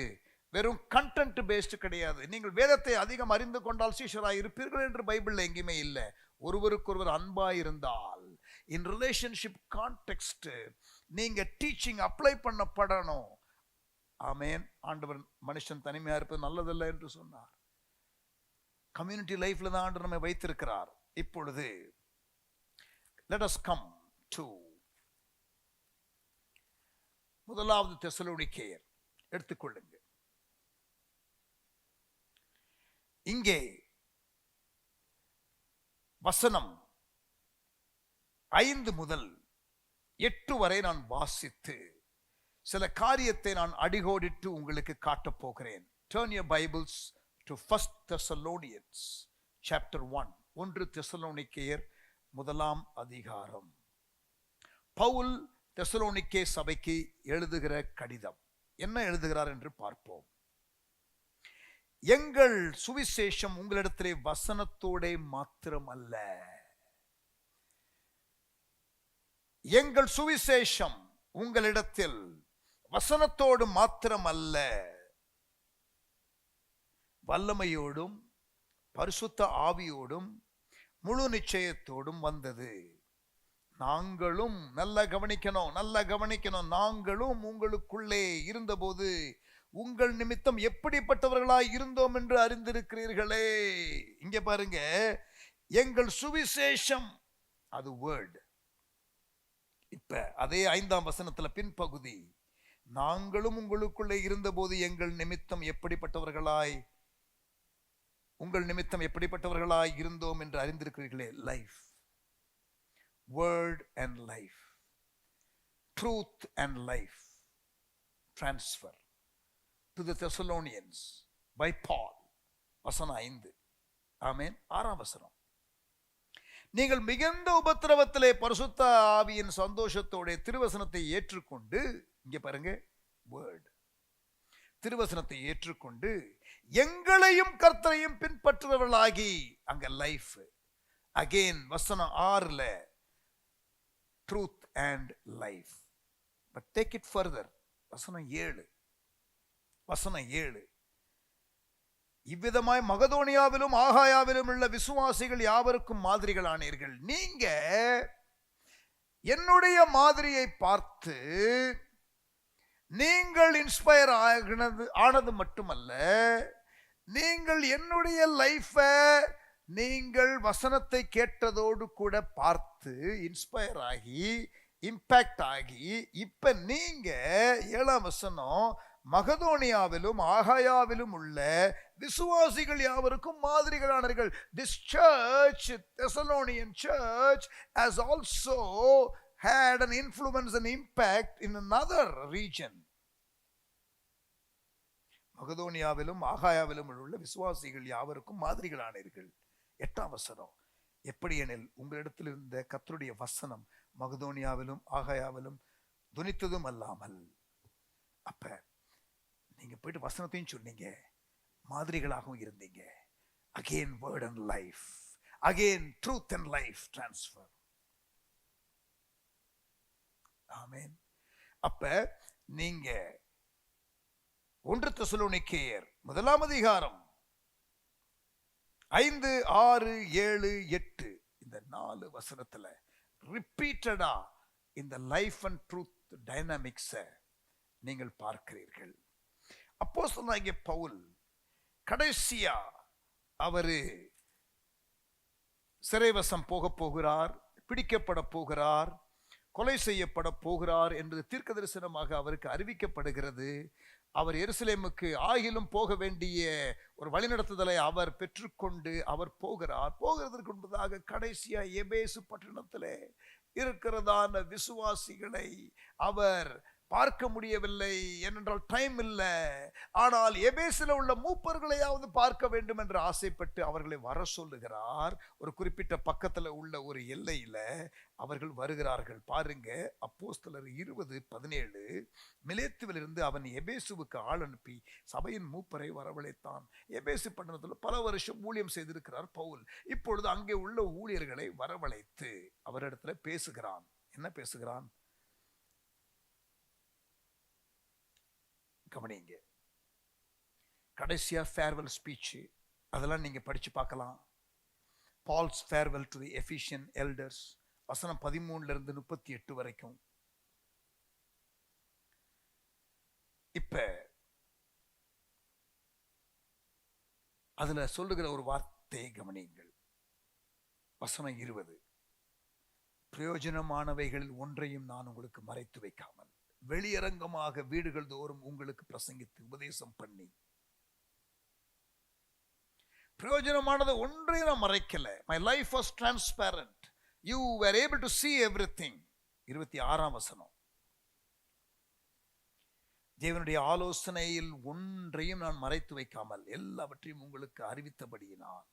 வெறும் content paste கிடையாது. நீங்கள் வேதத்தை அதிகம் அறிந்து கொண்டால் சீஷராய் இருப்பீர்கள் என்று பைபிள்ல எங்கேயுமே இல்லை. ஒருவருக்கொருவர் அன்பாய் இருந்தால், இன் ரிலேஷன்ஷிப் கான்டெக்ஸ்ட் நீங்க டீச்சிங் அப்ளை பண்ணப்படணும். ஆமென். ஆண்டவர் மனுஷன் தனிமையா இருப்பது நல்லதல்ல என்று சொன்னார். கம்யூனிட்டி லைஃப்ல தான் ஆண்டவர் நம்மை வைத்திருக்கிறார். இப்பொழுது let us come to முதலாவது தெசலோனிக்கேயர் எடுத்துக்கொள்ளுங்க. இங்கே வசனம் 5 முதல் 8 வரை நான் வாசித்து சில காரியத்தை நான் அடிகோடிட்டு உங்களுக்கு காட்டப் போகிறேன். Turn your Bibles to 1 Thessalonians chapter 1. 1 தெசலோனிக்கேயர் 1 அதிகாரம். பவுல் தெசலோனிக்கே சபைக்கு எழுதுகிற கடிதம். என்ன எழுதுகிறார் என்று பார்ப்போம். எங்கள் சுவிசேஷம் உங்களிடத்திலே வசனத்தோட மாத்திரமல்ல. எங்கள் சுவிசேஷம் உங்களிடத்தில் வசனத்தோடு மாத்திரமல்ல, வல்லமையோடும் பரிசுத்த ஆவியோடும் முழு நிச்சயத்தோடும் வந்தது. நாங்களும் நல்லா கவனிக்கணும். நாங்களும் உங்களுக்குள்ளே இருந்தபோது உங்கள் நிமித்தம் எப்படிப்பட்டவர்களாய் இருந்தோம் என்று அறிந்திருக்கிறீர்களே. இங்க பாருங்க, எங்கள் சுவிசேஷம், அது வேர்ட். இப்ப அதே 5ஆம் வசனத்துல பின்பகுதி, நாங்களும் உங்களுக்குள்ளே இருந்தபோது எங்கள் நிமித்தம் எப்படிப்பட்டவர்களாய் இருந்தோம் என்று அறிந்திருக்கிறீர்களே. Life, word and life. truth and life transfer to the Thessalonians by Paul. வசனம் 5. ஆமென். 6ஆம் வசனம். நீங்கள் மிகுந்த உபத்திரவத்திலே பரிசுத்த ஆவியின் சந்தோஷத்தோட திருவசனத்தை ஏற்றுக்கொண்டு, இங்க பாருங்க வேர்ட், திருவசனத்தை ஏற்றுக்கொண்டு எங்களையும் கர்த்தரையும் பின்பற்றுபவர்களாகி, அங்க லைஃப் அகெயின் வசனம் 6ல truth and life. But take it further, வசனம் 7. இவ்விதமாய் மகதோனியாவிலும் ஆகாயாவிலும் உள்ள விசுவாசிகள் யாவருக்கும் மாதிரிகளானீர்கள். நீங்க என்னுடைய மாதிரியை பார்த்து நீங்கள் இன்ஸ்பயர் ஆனது மட்டுமல்ல, நீங்கள் என்னுடைய லைஃபை நீங்கள் வசனத்தை கேட்டதோடு கூட பார்த்து இன்ஸ்பயர் ஆகி இம்பாக்ட் ஆகி, இப்ப நீங்க 7ஆம் வசனம், மகதோனியாவிலும் ஆகாயாவிலும் உள்ள விசுவாசிகள் யாவருக்கும் மாதிரிகளானீர்கள். This church, Thessalonian church, has also had an influence and impact in another region. மகதோனியாவிலும் ஆகாயாவிலும் உள்ள விசுவாசிகள் யாவருக்கும் மாதிரிகளானீர்கள். 8ஆம் வசனம், எப்படி எனில் உங்களிடத்தில் இருந்த கர்த்தருடைய வசனம் மகதோனியாவிலும் ஆகாயாவிலும் துனித்ததும் அல்லாமல். அப்ப நீங்க போயிட்டு வசனத்தையும் சொன்னீங்க, மாதிரிகளாகவும் இருந்தீங்க. Again word and life, again truth and life transfer. ஆமென். அப்ப நீங்க 1 தெசலோனிக்கேயர் 1ஆம் அதிகாரம் 5, 6, 7, 8 இந்த 4 வசனத்துல ரிப்பீட்டடா இந்த லைஃப் அண்ட் ட்ரூத் டைனாமிக்ஸை நீங்கள் பார்க்கிறீர்கள். அப்போஸ்தலனாகிய பவுல் கடைசியா அவரு சிறைவசம் போகிறார், பிடிக்கப்பட போகிறார், கொலை செய்யப்பட போகிறார் என்று தீர்க்க தரிசனமாக அவருக்கு அறிவிக்கப்படுகிறது. அவர் எருசலேமுக்கு ஆகிலும் போக வேண்டிய ஒரு வழிநடத்துதலை அவர் பெற்றுக்கொண்டு அவர் போகிறதற்கு முன்பதாக கடைசியா எபேசு பட்டணத்திலே இருக்கிறதான விசுவாசிகளை அவர் பார்க்க முடியவில்லை, ஏனென்றால் டைம் இல்லை. ஆனால் எபேசில் உள்ள மூப்பர்களையாவது பார்க்க வேண்டும் என்று ஆசைப்பட்டு அவர்களை வர சொல்லுகிறார். ஒரு குறிப்பிட்ட பக்கத்தில் உள்ள ஒரு எல்லையில அவர்கள் வருகிறார்கள். பாருங்க, அப்போஸ்தலர் 20:17, மிலேத்துவிலிருந்து அவன் எபேசுவுக்கு ஆள் அனுப்பி சபையின் மூப்பரை வரவழைத்தான். எபேசு பட்டணத்தில் பல வருஷம் ஊழியம் செய்திருக்கிறார் பவுல். இப்பொழுது அங்கே உள்ள ஊழியர்களை வரவழைத்து அவரிடத்துல பேசுகிறான். என்ன பேசுகிறான் கவனிங்க. கடைசியா ஃபேர்வெல் ஸ்பீச், அதெல்லாம் நீங்க படிச்சு பார்க்கலாம். Paul's farewell to the Ephesian elders, வசனம் 13 to 38 வரைக்கும். இப்ப அதுல சொல்லுகிற ஒரு வார்த்தையை கவனியுங்கள். வசனம் 20, பிரயோஜனமானவைகளில் ஒன்றையும் நான் உங்களுக்கு மறைத்து வைக்காமல் வெளியரங்கமாக வீடுகள் தோறும் உங்களுக்கு பிரசங்கித்து உபதேசம் பண்ணி, பிரயோஜனமானது ஒன்றையும் நான் மறைக்கல. My life was transparent. You were able to see everything. 26ஆம் வசனம், தேவனுடைய ஆலோசனையில் ஒன்றையும் நான் மறைத்து வைக்காமல் எல்லாவற்றையும் உங்களுக்கு அறிவித்தபடியினால்.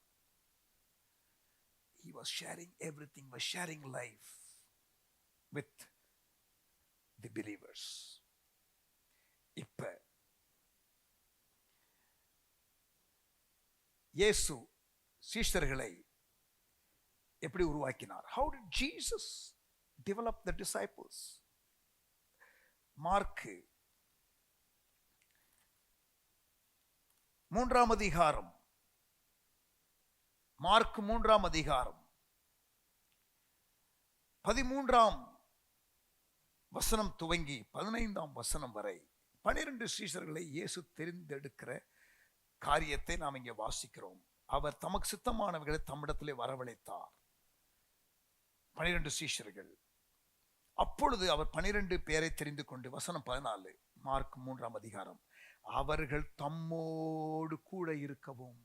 He was sharing everything, was sharing life with the believers. இப்ப இயேசு சீஷர்களை எப்படி உருவாக்கினார்? How did Jesus develop the disciples? Mark 3ஆம் அதிகாரம், மார்க் 3ஆம் அதிகாரம் 13ஆம் வசனம் துவங்கி 15ஆம் வசனம் வரை 12 சீஷர்களை இயேசு தெரிந்தெடுக்கிற காரியத்தை நாம் இங்கே வாசிக்கிறோம். அவர் தமக்கு சித்தமானவர்களை தம்மிடத்திலே வரவழைத்தார். 12 சீஷர்கள். அப்பொழுது அவர் 12 பேரை தெரிந்து கொண்டு, வசனம் 14, மார்க் 3ஆம் அதிகாரம், அவர்கள் தம்மோடு கூட இருக்கவும்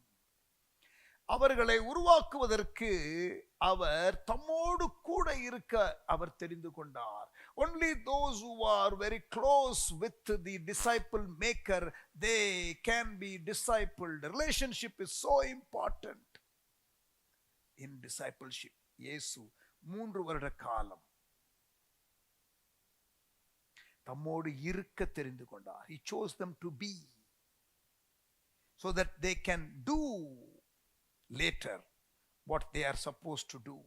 அவர்களை உருவாக்குவதற்கு அவர் தம்மோடு கூட இருக்க அவர் தெரிந்து கொண்டார். Only those who are very close with the disciple maker, they can be discipled. Relationship is so important in discipleship. இயேசு 3 வருட காலம் தம்மோடு இருக்க தெரிந்து கொண்டார். He chose them to be, so that they can do later what they are supposed to do.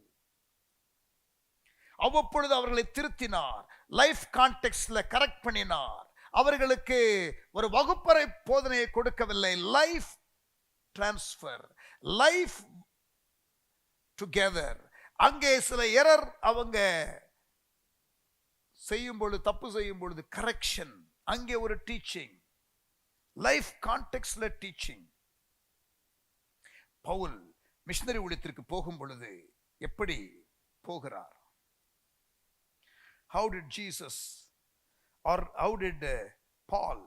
அவ்வப்பொழுது அவர்களை திருத்தினார், life கான்டெக்ஸ்ட்ல correct பண்ணினார். அவர்களுக்கு ஒரு வகுப்பறை போதனையை கொடுக்கவில்லை, லைஃப் டிரான்ஸ்ஃபர், லைஃப் டுகெதர். அங்கே சில எரர் அவங்க செய்யும் பொழுது, தப்பு செய்யும் பொழுது கரெக்ஷன், அங்கே ஒரு டீச்சிங், லைஃப் கான்டெக்ஸ்ட்ல டீச்சிங். பவுல் மிஷனரி ஊழியத்திற்கு போகும் பொழுது எப்படி போகிறார்? How did Jesus or how did Paul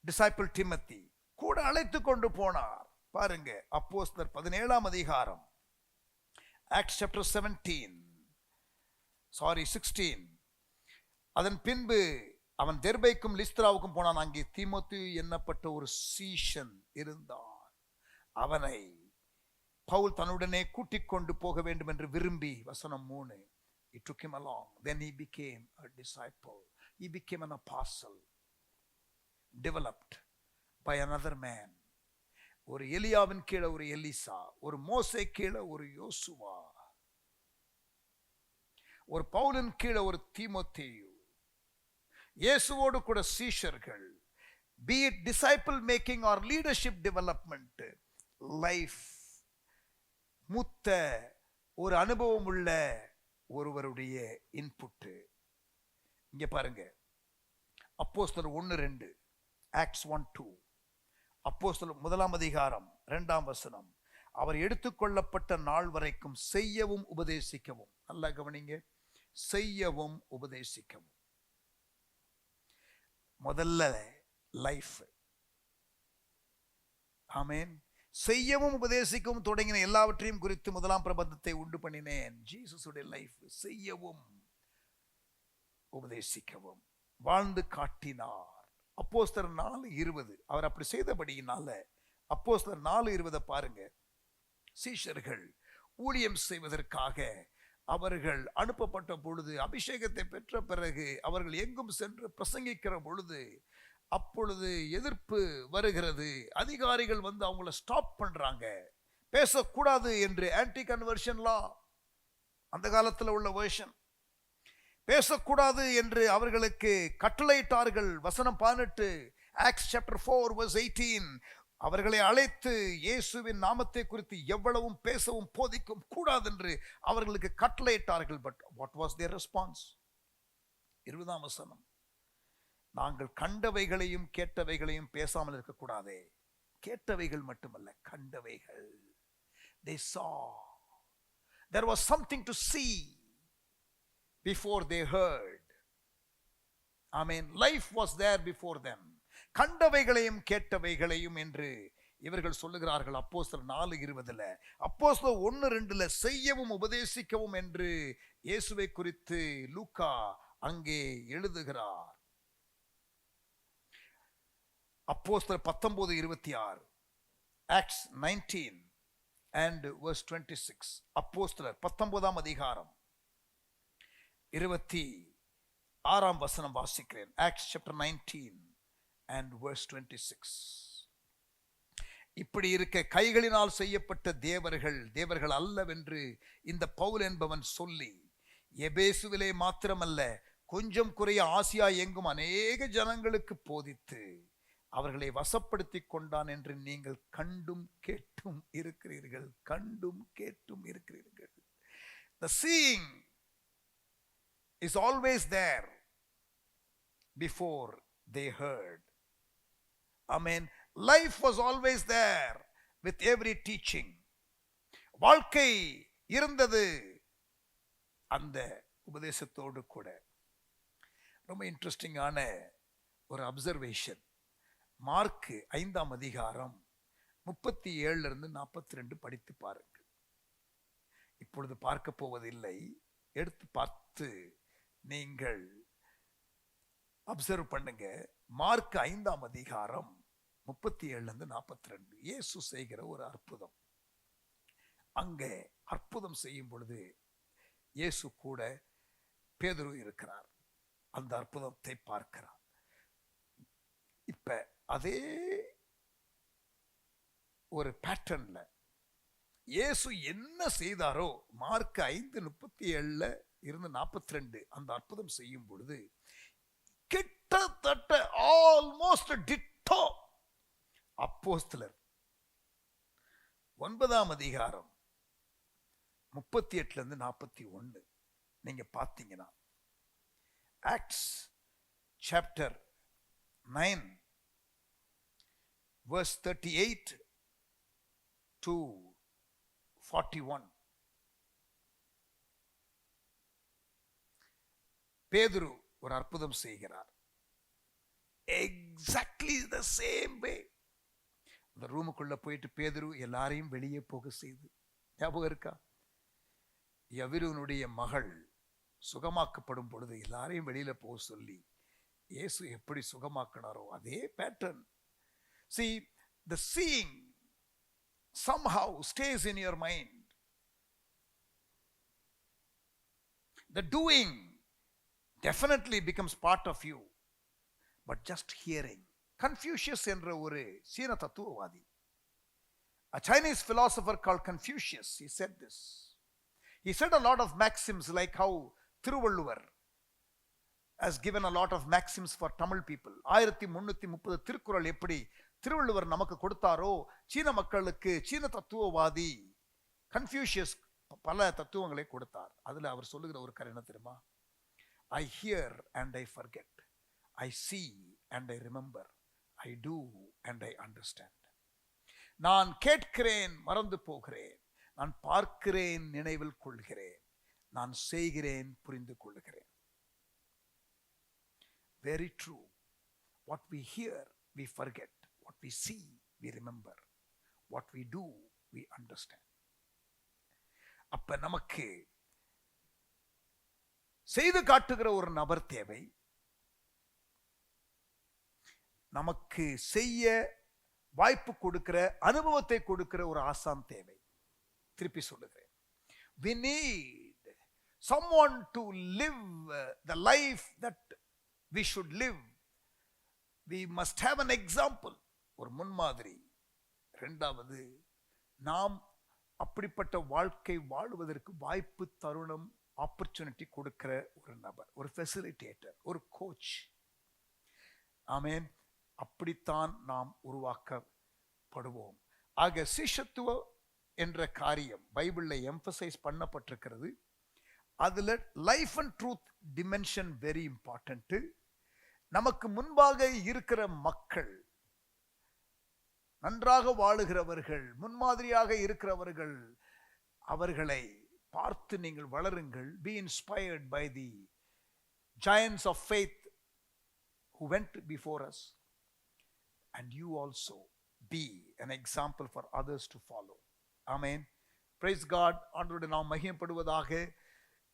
disciple Timothy? கூட அழைத்து கொண்டு போனார். பாருங்க, அப்போஸ்தலர் 17ஆம் அதிகாரம், Acts chapter 16. அதன் பின்பு அவன் தெர்பைக்கும் லிஸ்திராவுக்கும் போனான். அங்கே தீமோத்தேயு என்னப்பட்ட ஒரு சீஷன் இருந்தான். அவனை பவுல் தன்னுடனே கூட்டிக் கொண்டு போக வேண்டும் என்று விரும்பி, வசனம் 3, he took him along. Then he became a disciple. He became an apostle, developed by another man. ஒரு எலியாவின் கீழே ஒரு எலிசா, ஒரு மோசே கீழே ஒரு யோசுவா, ஒரு பவுலின் கீழே ஒரு தீமோத்தேயு, இயேசுவோடு கூட சீஷர்கள். Be it disciple making or leadership development, life, மூத்த ஒரு அனுபவம் உள்ள ஒருவருடைய இன்புட். இங்க பாருங்க, அப்போஸ்தலர் 1:2, ஆக்ட்ஸ் 1:2, அப்போஸ்தலர் 1ஆம் அதிகாரம் 2ஆம் வசனம். அவர் எடுத்துக்கொள்ளப்பட்ட நாள் வரைக்கும் செய்யவும் உபதேசிக்கவும். நல்லா கவனிங்க, செய்யவும் உபதேசிக்கவும். முதல்ல லைஃப், ஆமென். செய்யவும் உபதேசிக்கவும் தொடங்கின எல்லாவற்றையும் குறித்து 1ஆம் பிரபந்தத்தை உண்டு பண்ணினேன். ஜீசஸுடைய லைஃப், செய்யவும் உபதேசிக்கவும் வாழ்ந்து காட்டினார். அப்போஸ்தலர் 4:20, அவர் அப்படி செய்தபடியினால அப்போஸ்தலர் 4:20 பாருங்க. சீஷர்கள் ஊழியம் செய்வதற்காக அவர்கள் அனுப்பப்பட்ட பொழுது, அபிஷேகத்தை பெற்ற பிறகு அவர்கள் எங்கும் சென்று பிரசங்கிக்கிற பொழுது, அப்பொழுது எதிர்ப்பு வருகிறது. அதிகாரிகள் வந்து அவங்கள ஸ்டாப் பண்றாங்க, பேசக்கூடாது என்று. ஆன்டி கன்வர்ஷன் லா, அந்த காலத்தில் உள்ள வெர்ஷன், பேசக்கூடாது என்று அவர்களுக்கு கட்டளையிட்டார்கள். வசனம் 18, ஆக்ட்ஸ் சாப்டர் 4:18, அவர்களை அழைத்து இயேசுவின் நாமத்தை குறித்து எவ்வளவும் பேசவும் போதிக்கும் கூடாது என்று அவர்களுக்கு கட்டளையிட்டார்கள். But what was their response? 20ஆம் வசனம், நாங்கள் கண்டவைகளையும் கேட்டவைகளையும் பேசாமல் இருக்கக்கூடாதே. கேட்டவைகள் மட்டுமல்ல, கண்டவைகள். They saw. There was something to see before they heard. Amen. Life was there before them. கண்டவைகளையும் கேட்டவைகளையும் என்று இவர்கள் சொல்லுகிறார்கள். அப்போஸ்தலர் 4:20, அப்போஸ்தலர் 1:2 செய்யவும் உபதேசிக்கவும் என்று இயேசுவை குறித்து லூக்கா அங்கே எழுதுகிறார். அப்போஸ்தலர் 19:26, ஆக்ட்ஸ் 19 and verse 26, அப்போஸ்தலர் 19ஆம் அதிகாரம் 26ஆம் வசனம் வாசிக்கிறேன். Acts chapter 19 and verse 26. இப்படி இருக்க கைகளினால் செய்யப்பட்ட தேவர்கள் அல்லவென்று இந்த பவுல் என்பவன் சொல்லி, எபேசுவிலே மாத்திரமல்ல கொஞ்சம் குறைய ஆசியா எங்கும் அநேக ஜனங்களுக்கு போதித்து அவர்களை வசப்படுத்தி கொண்டான் என்று நீங்கள் கண்டும் கேட்டும் இருக்கிறீர்கள். The seeing is always there before they heard. Amen. Life was always there with every teaching. வாழ்க்கை இருந்தது அந்த உபதேசத்தோடு கூட. ரொம்ப இன்ட்ரெஸ்டிங்கான ஒரு அப்சர்வேஷன். மார்க் 5ஆம் அதிகாரம் 37 42 படித்து பாருங்கள். இப்பொழுது பார்க்க போவதில்லை, எடுத்து பார்த்து நீங்கள் அப்சர்வ் பண்ணுங்க. மார்க் 5ஆம் அதிகாரம் 37 42 இயேசு செய்கிற ஒரு அற்புதம். அங்கே அற்புதம் செய்யும் பொழுது இயேசு கூட பேதுரு இருக்கிறார். அந்த அற்புதத்தை பார்க்கிறார். இப்ப அதே ஒரு பேட்டர்ன்ல இயேசு என்ன செய்தாரோ மார்க் 5:37 இருந்து 42 அந்த அற்புதம் செய்யும் பொழுது கிட்டத்தட்ட ஆல்மோஸ்ட் டிட்டோ அப்போஸ்தலர் 9ஆம் அதிகாரம் 38 41 நீங்க பார்த்தீங்கன்னா, ஆக்ட்ஸ் சாப்டர் 9 verse 38 to 41 பேதுரு ஒரு அற்புதம் செய்கிறார். Exactly the same way. அந்த ரூமுக்குள்ள போயிட்டு பேதுரு எல்லாரையும் வெளியே போக செய்து, ஞாபகம் இருக்கா? யவிருனுடைய மகள் சுகமாக்கப்படும் பொழுது எல்லாரையும் வெளியில போக சொல்லி இயேசு எப்படி சுகமாக்கினாரோ அதே pattern. See, the seeing somehow stays in your mind. The doing definitely becomes part of you, but just hearing. Confucius என்ற ஒரு சீன தத்துவவாதி, a Chinese philosopher called Confucius, he said this. He said a lot of maxims, like how Thiruvalluvar has given a lot of maxims for Tamil people. 1330 Thirukkural எப்படி திருவள்ளுவர் நமக்கு கொடுத்தாரோ சீன மக்களுக்கு சீன தத்துவவாதி Confucius பல தத்துவங்களை கொடுத்தார். அதுல அவர் சொல்லுகிற ஒரு காரணம் தெரியுமா? I hear and I forget, I see and I remember, I do and I understand. நான் கேட்கிறேன் மறந்து போகிறேன், நான் பார்க்கிறேன் நினைவில் கொள்கிறேன், நான் செய்கிறேன் புரிந்து கொள்கிறேன். Very true. What we hear we forget, what we see we remember, what we do we understand. அப்ப நமக்கு செய்து காட்டுகிற ஒரு நபர் தேவை, நமக்கு செய்ய வாய்ப்பு கொடுக்கிற அனுபவத்தை கொடுக்கிற ஒரு ஆசான் தேவை. திருப்பி சொல்லுகிறேன், we need someone to live the life that we should live. We must have an example, ஒரு முன்மாதிரி. இரண்டாவது, நாம் அப்படிப்பட்ட வாழ்க்கை வாழுவதற்கு வாய்ப்பு தருணம் ஆப்பர்ச்சுனிட்டி கொடுக்கிற ஒரு நபர், ஒரு ஃபெசிலிட்டேட்டர், ஒரு கோச். ஆமென். அப்படித்தான் நாம் உருவாக்கப்படுவோம். ஆக சிஷ்யத்துவம் என்ற காரியம் பைபிள்ல எம்பசைஸ் பண்ணப்பட்டிருக்கிறது. அதுல life and truth dimension very important. நமக்கு முன்பாக இருக்கிற மக்கள், நன்றாக வாழுகிறவர்கள், முன்மாதிரியாக இருக்கிறவர்கள், அவர்களை பார்த்து நீங்கள் வளருங்கள். Be inspired by the giants of faith who went before us, and you also be an example for others to follow. Amen. Praise God. ஆண்டவருடைய நாம் மகிமைப்படுவதாக.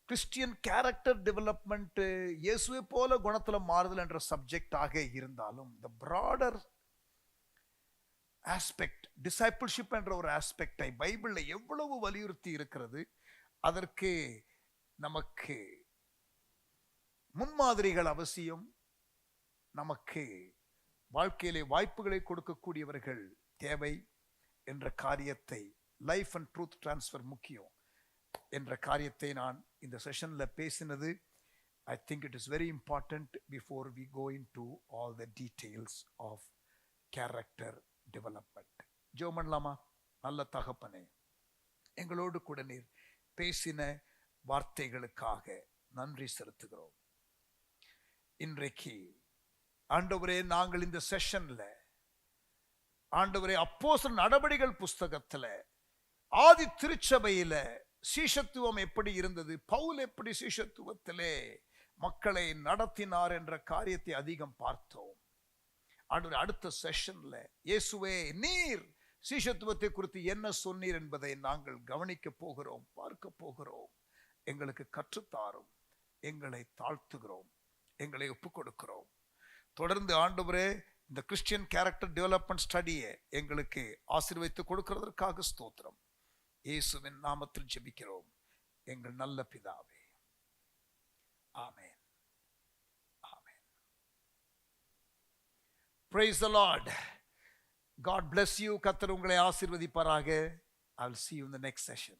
கிறிஸ்டியன் கேரக்டர் டெவலப்மெண்ட், இயேசுவை போல குணத்துல மாறுதல் என்ற சப்ஜெக்ட் ஆக இருந்தாலும், the broader aspect, discipleship என்ற ஒரு ஆஸ்பெக்டை பைபிள்ல எவ்வளவு வலியுறுத்தி இருக்கிறது. அதற்கு நமக்கு முன்மாதிரிகள் அவசியம். நமக்கு வாழ்க்கையிலே வாய்ப்புகளை கொடுக்கக்கூடியவர்கள் தேவை என்ற காரியத்தை, லைஃப் அண்ட் ட்ரூத் டிரான்ஸ்ஃபர் முக்கியம் என்ற காரியத்தை நான் இந்த செஷன்ல பேசினது. I think it is very important before we go into all the details of character development. ஜெபம் பண்ணலாமா? நல்ல தகப்பனே, எங்களோடு கூட நீர் பேசின வார்த்தைகளுக்காக நன்றி செலுத்துகிறோம். இன்றைக்கு ஆண்டவரே, நாங்கள் இந்த செஷன்ல ஆண்டவரே அப்போஸ்தலர் நடபடிகள் புஸ்தகத்துல ஆதி திருச்சபையில சீஷத்துவம் எப்படி இருந்தது, பவுல் எப்படி சீஷத்துவத்திலே மக்களை நடத்தினார் என்ற காரியத்தை அதிகம் பார்த்தோம். அடுத்த செஷன்ல இயேசுவே நீர் சீஷத்துவத்தை குறித்து என்ன சொன்னீர் என்பதை நாங்கள் கவனிக்க போகிறோம், பார்க்க போகிறோம். எங்களுக்கு கற்றுத்தாரும், எங்களை தாழ்த்துகிறோம், எங்களை ஒப்புக் கொடுக்கிறோம். தொடர்ந்து ஆண்டவரே இந்த கிறிஸ்டியன் கேரக்டர் டெவலப்மெண்ட் ஸ்டடியை எங்களுக்கு ஆசீர்வதித்து கொடுக்கிறதற்காக ஸ்தோத்திரம். இயேசுவின் நாமத்தில் ஜெபிக்கிறோம் எங்கள் நல்ல பிதாவே. ஆமென். ஆமென். Praise the Lord. God bless you. கர்த்தர் உங்களை ஆசீர்வதிப்பாராக. I'll see you in the next session.